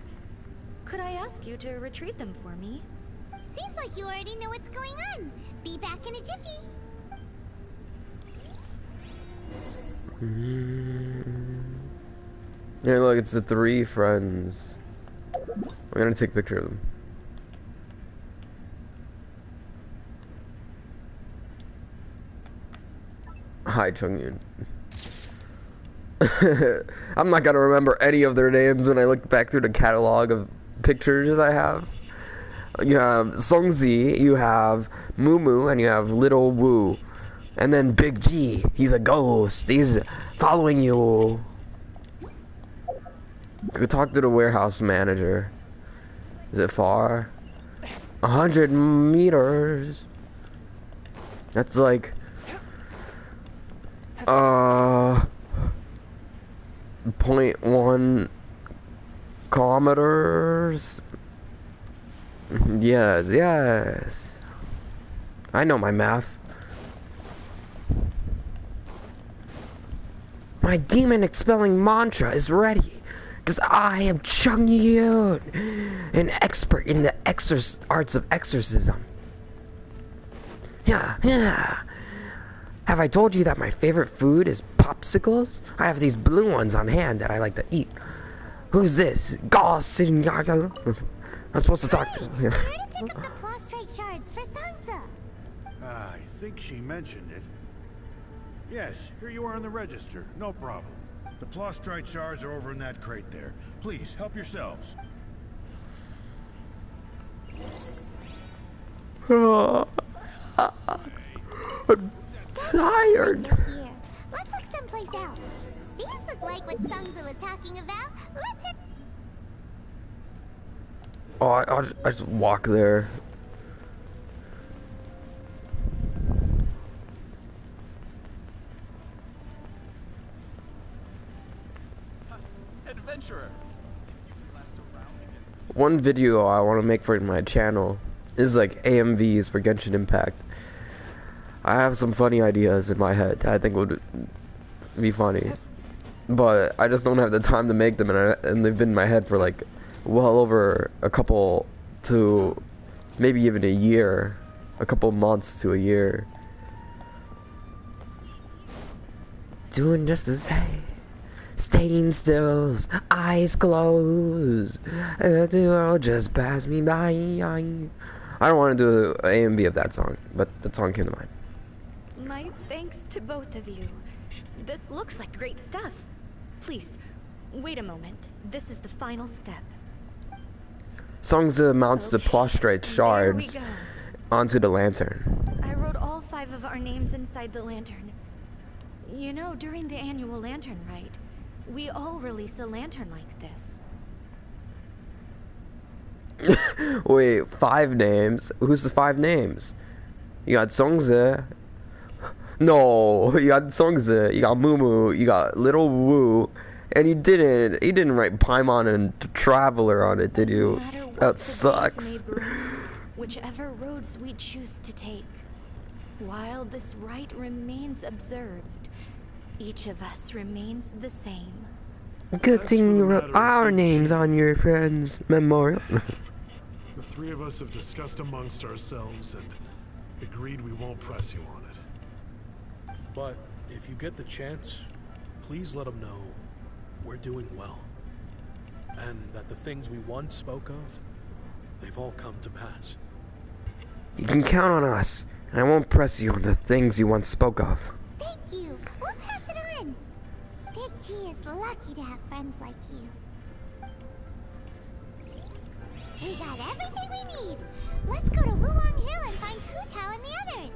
S6: Could I ask you to retrieve them for me?
S3: Seems like you already know what's going on. Be back in a jiffy.
S2: Yeah, look, it's the three friends. I'm gonna take a picture of them. Hi, Chongyun. I'm not gonna remember any of their names when I look back through the catalog of pictures I have. You have Songzi, you have Moo Moo, and you have Little Wu. And then Big G, he's a ghost. He's following you. Go talk to the warehouse manager. Is it far? 100 meters. That's like... .1 kilometers. Yes, yes. I know my math. My demon-expelling mantra is ready, because I am Chung Yun, an expert in the arts of exorcism. Yeah. Have I told you that my favorite food is popsicles? I have these blue ones on hand that I like to eat. Who's this? Genshin. I'm supposed to talk to him.
S3: Here to pick up the prostrate shards for Sansa.
S9: I think she mentioned it. Yes, here you are on the register. No problem. The prostrate shards are over in that crate there. Please, help yourselves.
S2: I'm tired.
S3: Here. Let's look someplace else. These look like what Sansa was talking about. Let's hit.
S2: Oh, I just walk there.
S9: Adventurer.
S2: One video I want to make for my channel is like AMVs for Genshin Impact. I have some funny ideas in my head that I think would be funny, but I just don't have the time to make them, and they've been in my head for like well over a couple to maybe even a year, a couple months to a year. Doing just the same. Staying still, eyes closed. The world just pass me by. I don't want to do an AMV of that song, but that song came to mind.
S6: My thanks to both of you. This looks like great stuff. Please, wait a moment. This is the final step.
S2: Songza mounts the prostrate
S6: there
S2: shards
S6: we go.
S2: onto the lantern.
S6: I wrote all 5 of our names inside the lantern. You know, during the annual lantern rite, we all release a lantern like this.
S2: Wait, 5 names? Who's the 5 names? You got Songza. No, you got Songza, you got Mumu, you got Little Wu, and you didn't write Paimon and Traveler on it, did you?
S6: No matter what
S2: That
S6: the days
S2: sucks.
S6: may bring, whichever roads we choose to take, while this rite remains observed, each of us remains the same.
S2: Good thing you wrote our names on your friend's memorial.
S7: The 3 of us have discussed amongst ourselves and agreed we won't press you on it.
S8: But if you get the chance, please let them know we're doing well. And that the things we once spoke of, they've all come to pass.
S2: You can count on us, and I won't press you on the things you once spoke of.
S3: Thank you. We'll pass it on. Big G is lucky to have friends like you. We got everything we need. Let's go to Wulong Hill and find Hu Tao and the others.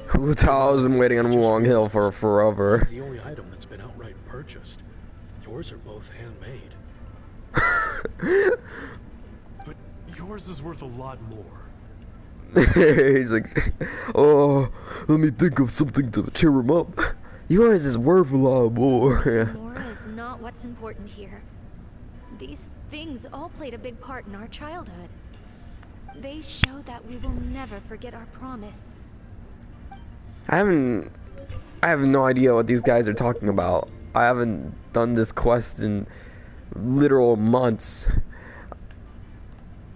S2: Hu Tao's been waiting on Wulong Hill for forever.
S8: It's the only item that's been outright purchased. Yours are both handmade.
S7: But yours is worth a lot more.
S2: He's like, oh, let me think of something to cheer him up. Yours is worth a lot more.
S6: More is not what's important here. These things all played a big part in our childhood. They show that we will never forget our promise.
S2: I have no idea what these guys are talking about. I haven't done this quest in literal months.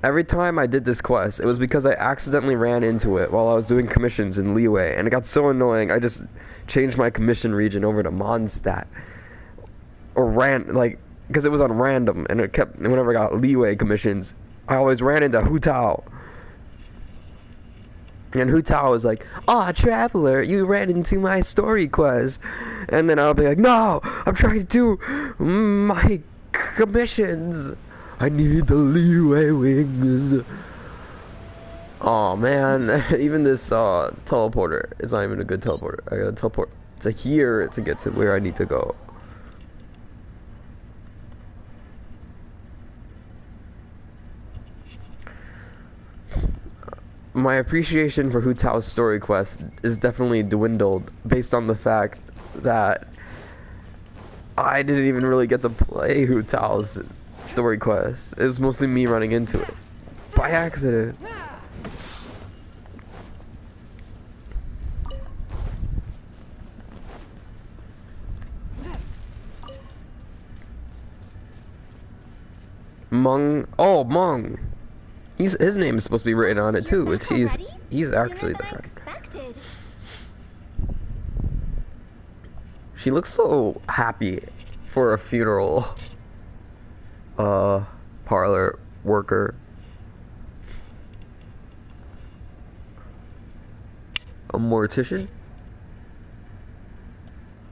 S2: Every time I did this quest, it was because I accidentally ran into it while I was doing commissions in Leeway, and it got so annoying, I just changed my commission region over to Mondstadt. Or because it was on random, and it kept, whenever I got Leeway commissions, I always ran into Hu Tao. And Hu Tao was like, "Ah, Traveler, you ran into my story quest." And then I'll be like, "No, I'm trying to do my commissions. I need the Leeway wings." Oh man, even this teleporter is not even a good teleporter. I gotta teleport to here to get to where I need to go. My appreciation for Hu Tao's story quest is definitely dwindled based on the fact that I didn't even really get to play Hu Tao's story quest. It was mostly me running into it by accident. Meng. Oh, Meng. His name is supposed to be written on it too.
S6: You're back
S2: He's
S6: already?
S2: actually
S6: Sooner
S2: the
S6: than I
S2: friend.
S6: expected.
S2: She looks so happy for a funeral parlor worker. A mortician?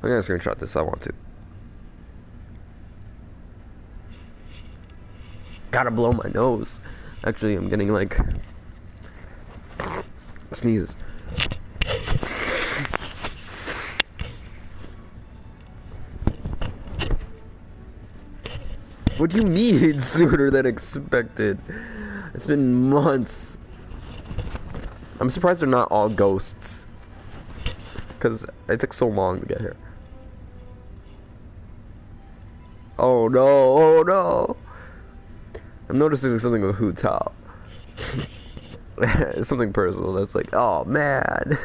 S2: I'm gonna screenshot this, I want to. Gotta blow my nose. Actually, I'm getting like sneezes. What do you mean sooner than expected? It's been months. I'm surprised they're not all ghosts. Because it took so long to get here. Oh no, oh no. I'm noticing something with Hu Tao. It's something personal that's like, oh man.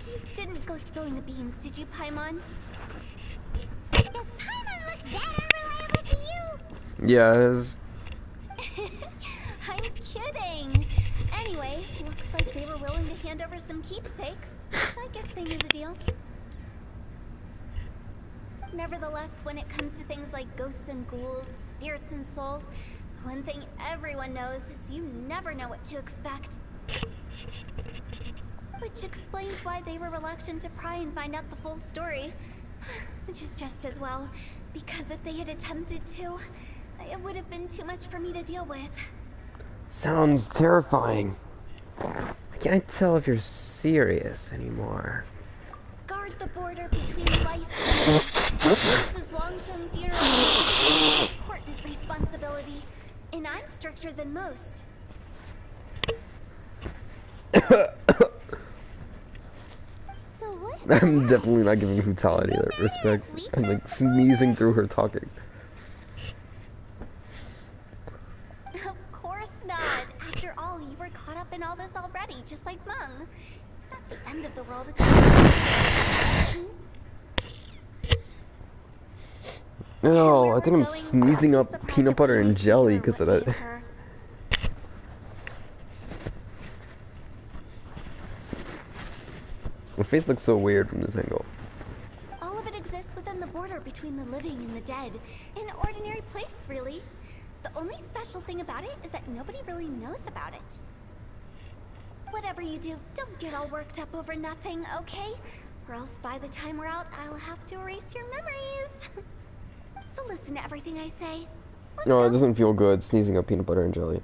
S3: You didn't go spilling the beans, did you, Paimon? Does Paimon look that unreliable to you?
S2: Yes.
S3: I'm kidding. Anyway, looks like they were willing to hand over some keepsakes. So I guess they knew the deal. Nevertheless, when it comes to things like ghosts and ghouls, spirits and souls, one thing everyone knows is you never know what to expect. Which explains why they were reluctant to pry and find out the full story. Which is just as well, because if they had attempted to, it would have been too much for me to deal with.
S2: Sounds terrifying. I can't tell if you're serious anymore.
S3: Guard the border between life and death. This is Wangsheng funeral is an important responsibility, and I'm stricter than most. So what?
S2: I'm definitely not giving Hu Tao any respect. I'm like sneezing through her talking.
S3: Of course not. After all, you were caught up in all this already, just like Meng. It's not the end of the world.
S2: No, I think I'm sneezing up peanut butter and jelly because of that. My face looks so weird from this angle.
S3: All of it exists within the border between the living and the dead. An ordinary place, really. The only special thing about it is that nobody really knows about it. Whatever you do, don't get all worked up over nothing, okay? Or else by the time we're out, I'll have to erase your memories. So listen to everything I say.
S2: No, it doesn't feel good sneezing up peanut butter and jelly.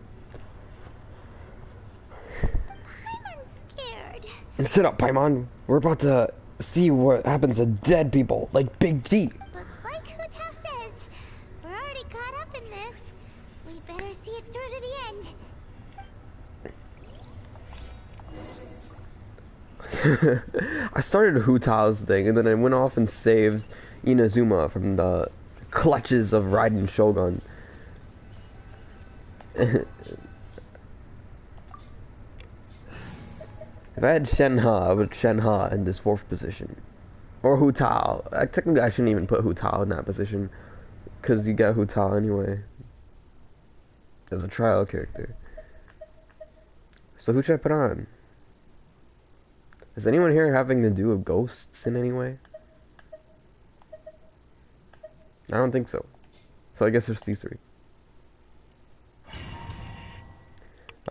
S3: Paimon's scared.
S2: Shut up, Paimon. We're about to see what happens to dead people, like Big G.
S3: But like Hu Tao says, we're already caught up in this. We better see it through to the end.
S2: I started Hu Tao's thing, and then I went off and saved Inazuma from the clutches of Raiden Shogun. If I had Shenhe, I would Shenhe in this 4th position. Or Hu Tao. Technically, I shouldn't even put Hu Tao in that position. Because you get Hu Tao anyway. As a trial character. So who should I put on? Is anyone here having to do with ghosts in any way? I don't think so. So I guess there's these 3.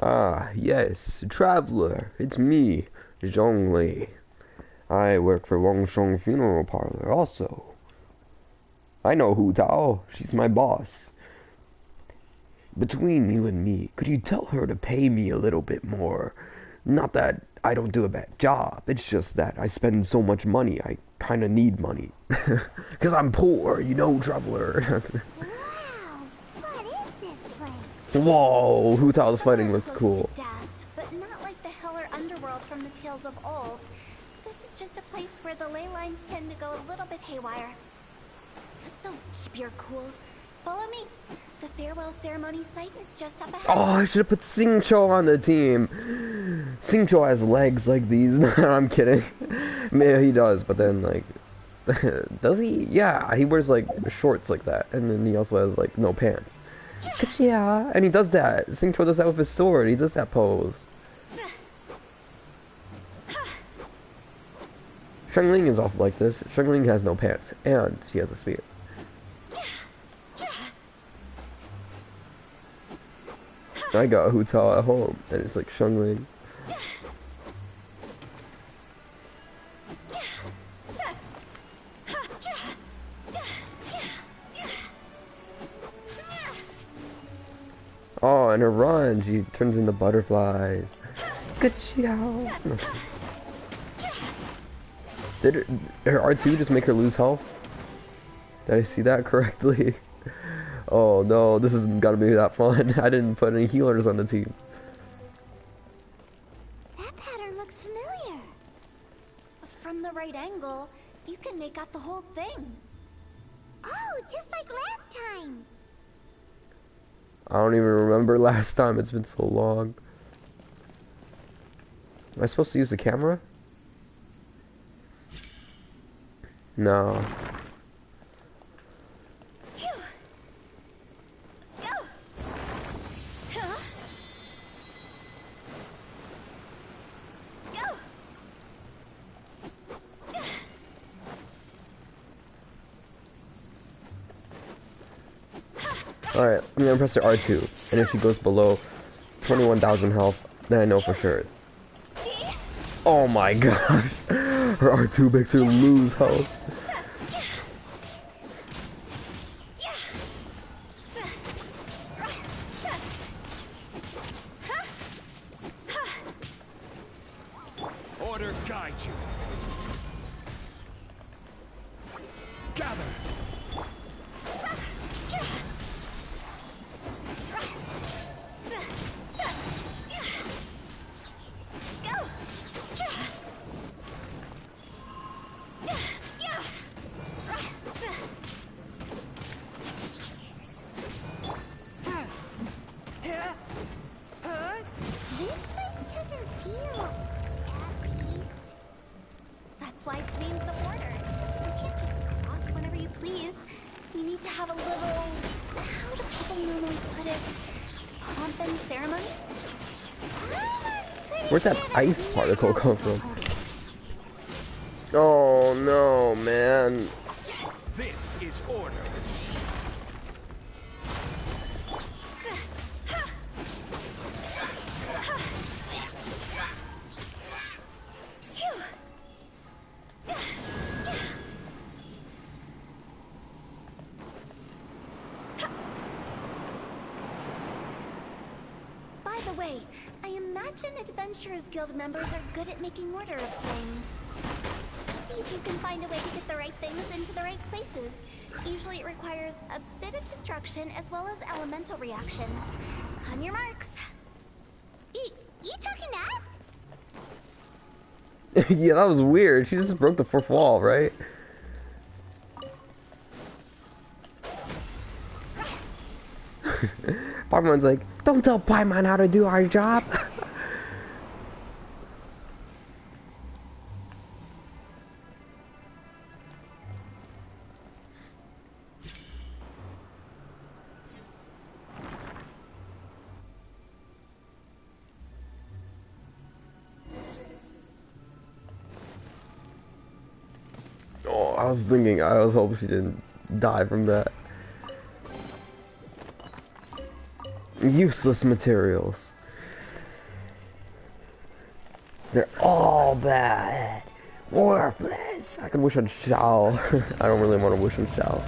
S2: Ah, yes, traveler. It's me, Zhongli. I work for Wangsheng Funeral Parlor also. I know Hu Tao. She's my boss. Between you and me, could you tell her to pay me a little bit more? Not that I don't do a bad job. It's just that I spend so much money. I kind of need money. Because I'm poor, you know, traveler.
S3: Wow, what is this place?
S2: Whoa, Hu Tao's fighting looks
S3: Close
S2: cool.
S3: to death, but not like the hell or underworld from the tales of old. This is just a place where the ley lines tend to go a little bit haywire. So keep your cool.
S6: Follow me. The farewell ceremony site is just up ahead.
S2: Oh, I should have put Singcho on the team. Singcho has legs like these. No, I'm kidding. Maybe he does, but then like, does he? Yeah, he wears like shorts like that, and then he also has like no pants. Yeah, and he does that. Singcho does that with his sword. He does that pose. Shengling is also like this. Shengling has no pants, and she has a spear. I got a hotel at home, and it's like Shengling. Oh, and her run, she turns into butterflies. Good job. Did her R2 just make her lose health? Did I see that correctly? Oh no, this isn't gonna be that fun. I didn't put any healers on the team.
S3: That pattern looks familiar.
S6: From the right angle, you can make out the whole thing.
S3: Oh, just like last time.
S2: I don't even remember last time. It's been so long. Am I supposed to use the camera? No. Alright, I'm gonna press her R2, and if she goes below 21,000 health, then I know for sure. Oh my gosh! Her R2 makes her lose health.
S4: Order guide you. Gather.
S2: Where'd that ice particle come from? Oh no, man.
S4: This is order.
S6: By the way, I imagine Adventurers Guild members are good at making order of things. See if you can find a way to get the right things into the right places. Usually it requires a bit of destruction as well as elemental reactions. On your marks.
S3: You talking to us?
S2: Yeah, that was weird. She just broke the fourth wall, right? Paimon's like, don't tell Paimon how to do our job. Oh, I was hoping she didn't die from that. Useless materials. They're all bad. Worthless. I could wish on Shao. I don't really want to wish on Shao.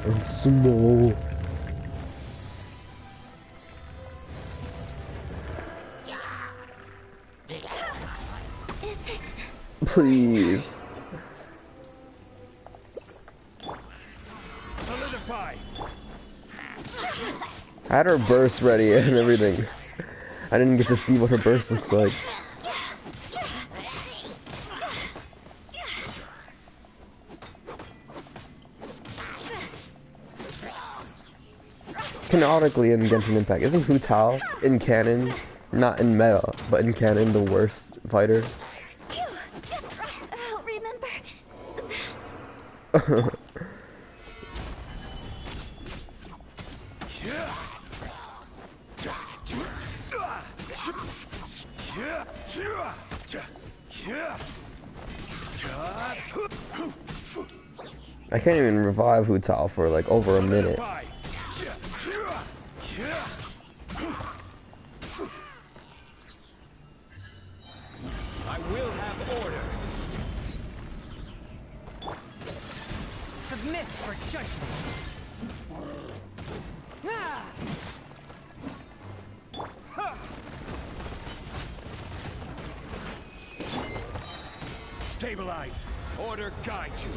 S2: And small. Please.
S4: Solidify.
S2: I had her burst ready and everything. I didn't get to see what her burst looks like. canonically in Genshin Impact, isn't Hu Tao in canon, not in meta, but in canon, the worst fighter?
S6: I'll remember that.
S2: I can't even revive Hu Tao for like over a minute.
S4: I will have order.
S1: Submit for judgment. Ah!
S4: Stabilize. Order guide you.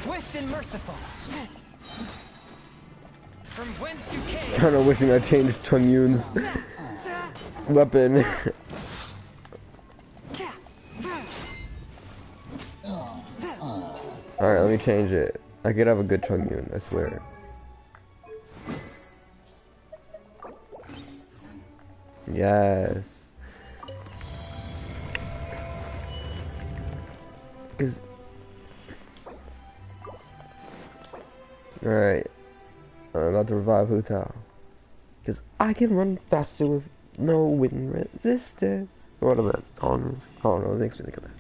S1: Swift and merciful. From whence you came.
S2: Kinda wishing I changed Chung Yun's weapon. Alright, let me change it. I could have a good Chung Yun, I swear. Yes. Alright. I'm about to revive Hu Tao. Because I can run faster with no wind resistance. What am I on? Oh no, it makes me think of that.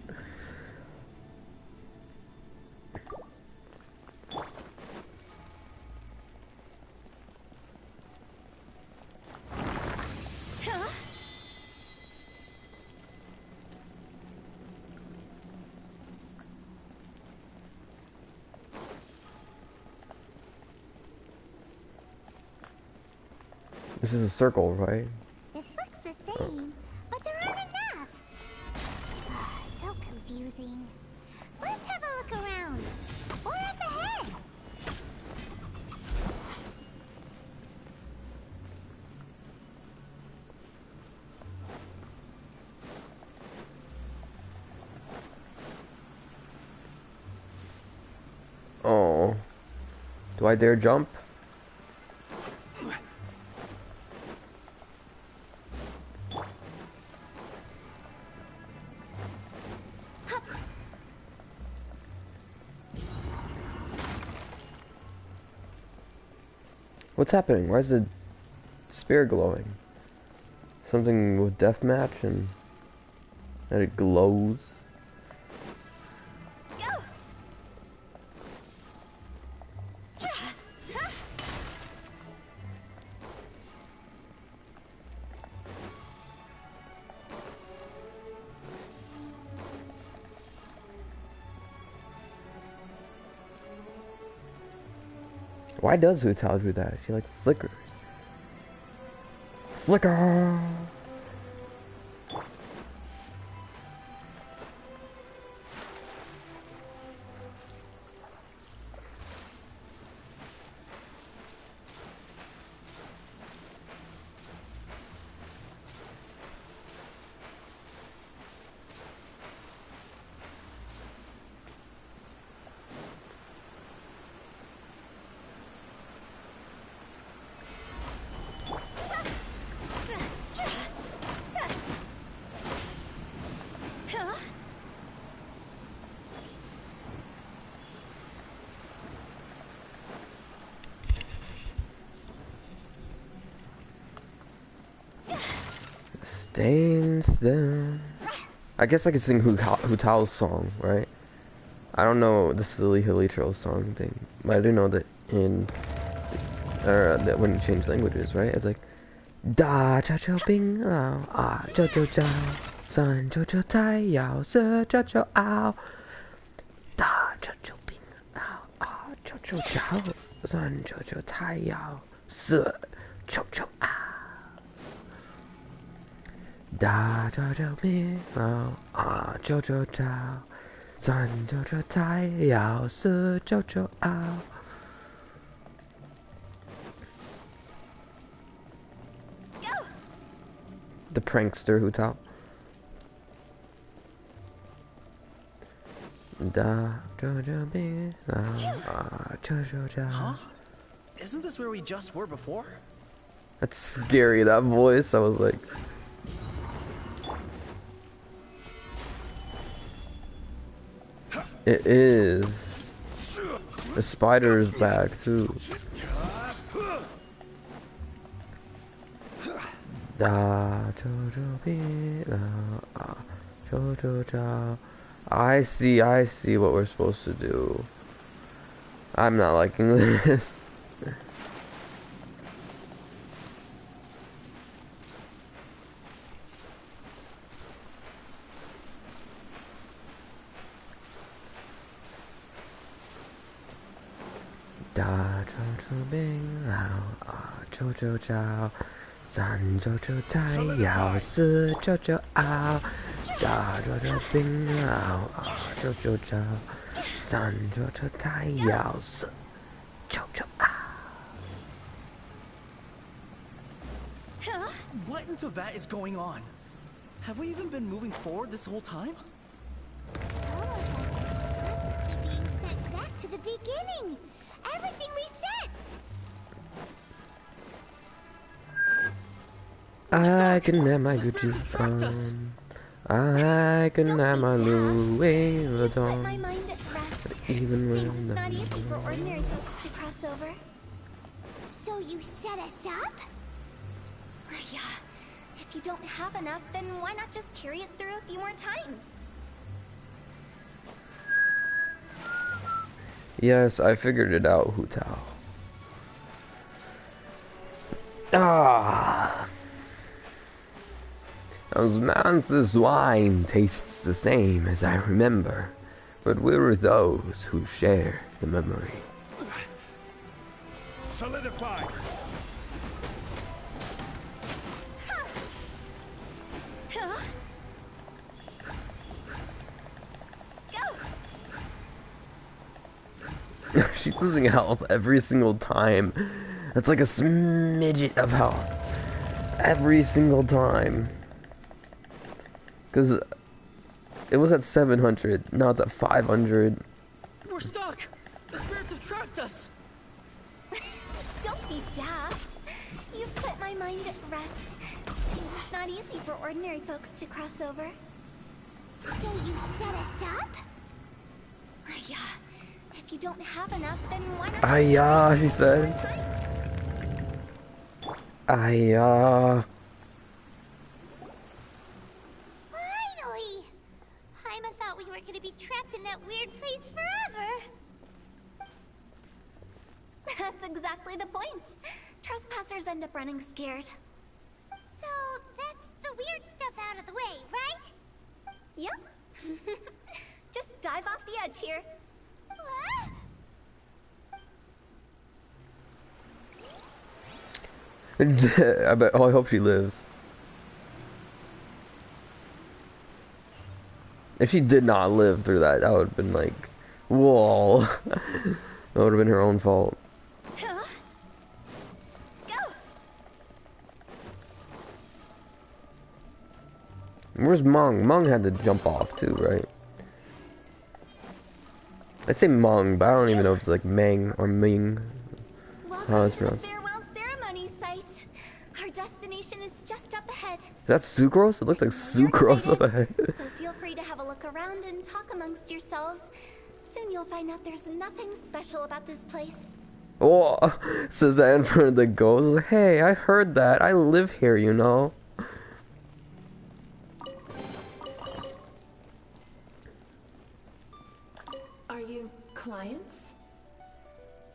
S2: This is a circle, right?
S3: This looks the same, but there aren't enough. So confusing. Let's have a look around. Or up ahead.
S2: Oh. Do I dare jump? What's happening? Why is the spear glowing? Something with deathmatch and that it glows. Why does Hu Tao do that? She like flickers. Flicker! Staying still. I guess I could sing Hu Tao's song, right? I don't know the silly Hilitro song thing, but I do know that in that when you change languages, right? It's like Da cha cha bing lao ah cho cho chao san cho cho tai yao se cho cho ao Da cha cha bing lao ah cho cho chao san cho cho tai yao se cho cho ao Da cha cha bing lao ah cho cho chao san cho cho tai yao se cho cho ao. The prankster Hu Tao.
S10: Huh? Isn't this where we just were before?
S2: That's scary, that voice. I was like... It is. The spider is back, too. I see what we're supposed to do. I'm not liking this.
S10: What in Teyvat is going on? Have we even been moving forward this whole time?
S3: It's almost like we're constantly being sent back to the beginning. Everything resets.
S2: I can have my Gucci on. I can have my Louis Vuitton.
S3: My mind at rest.
S2: Even when
S3: Seems it's not easy for ordinary folks to cross over. So you set us up?
S6: Yeah. If you don't have enough, then why not just carry it through a few more times?
S2: Yes, I figured it out, Hu Tao. Ah. Osmanthus wine tastes the same as I remember, but we're those who share the memory.
S4: Solidify!
S2: She's losing health every single time. It's like a smidget of health. Every single time. Because it was at 700, now it's at 500.
S10: We're stuck! The spirits have trapped us!
S6: Don't be daft. You've put my mind at rest. Seems it's not easy for ordinary folks to cross over.
S3: So you set us up?
S6: Yeah. If you don't have enough, then why not?
S2: Ayah, she said. Ayah.
S3: Finally! Paimon thought we were gonna be trapped in that weird place forever.
S6: That's exactly the point. Trespassers end up running scared.
S3: So that's the weird stuff out of the way, right?
S6: Yep. Just dive off the edge here.
S3: What?
S2: I bet. Oh, I hope she lives. If she did not live through that, that would have been like, whoa. That would have been her own fault.
S6: Go.
S2: Where's Mung? Mung had to jump off too, right? I'd say Mung, but I don't even know if it's like Meng or Ming.
S6: Welcome to the farewell ceremony site. Our destination is just up ahead.
S2: Is that Sucrose? It looked like Sucrose up ahead.
S6: So feel free to have a look around and talk amongst yourselves. Soon you'll find out there's nothing special about this place.
S2: Oh, says that in front of the ghost. Hey, I heard that. I live here, you know.
S11: Are you clients?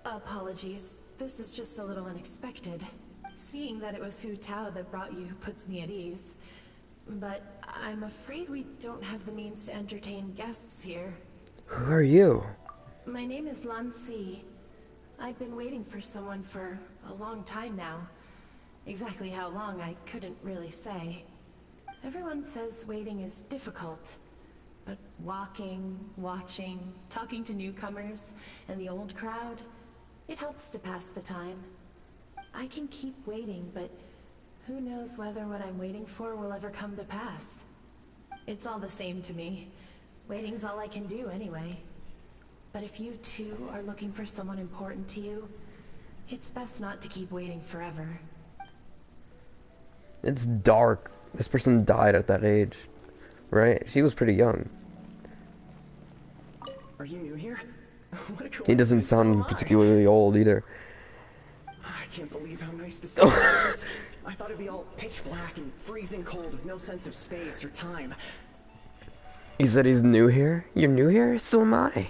S11: Apologies. This is just a little unexpected. Seeing that it was Hu Tao that brought you puts me at ease. But I'm afraid we don't have the means to entertain guests here.
S2: Who are you?
S11: My name is Lan Si. I've been waiting for someone for a long time now. Exactly how long, I couldn't really say. Everyone says waiting is difficult. But walking, watching, talking to newcomers, and the old crowd, it helps to pass the time. I can keep waiting, but who knows whether what I'm waiting for will ever come to pass. It's all the same to me. Waiting's all I can do anyway. But if you too are looking for someone important to you, it's best not to keep waiting forever.
S2: It's dark. This person died at that age, right? She was pretty young.
S10: Are you new here? What a coincidence.
S2: He doesn't sound particularly old either.
S10: I can't believe how nice the city is. I thought it'd be all pitch black and freezing cold with no sense of space or time.
S2: He said he's new here? You're new here? So am I.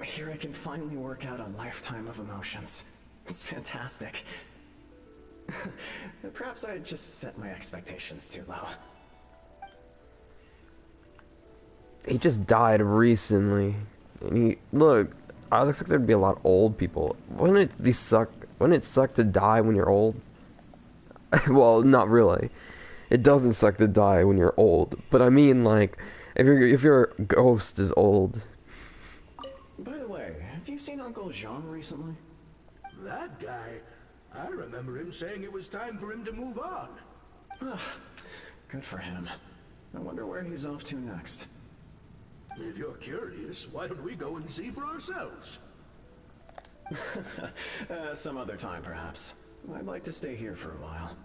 S10: Here I can finally work out a lifetime of emotions. It's fantastic. Perhaps I just set my expectations too low.
S2: He just died recently. And look, I looks like there'd be a lot of old people. Wouldn't it suck to die when you're old? Well, not really. It doesn't suck to die when you're old. But I mean, like, if your ghost is old.
S10: By the way, have you seen Uncle Jean recently?
S8: That guy, I remember him saying it was time for him to move on.
S10: Good for him. I wonder where he's off to next.
S8: If you're curious, why don't we go and see for ourselves?
S10: Some other time, perhaps. I'd like to stay here for a while.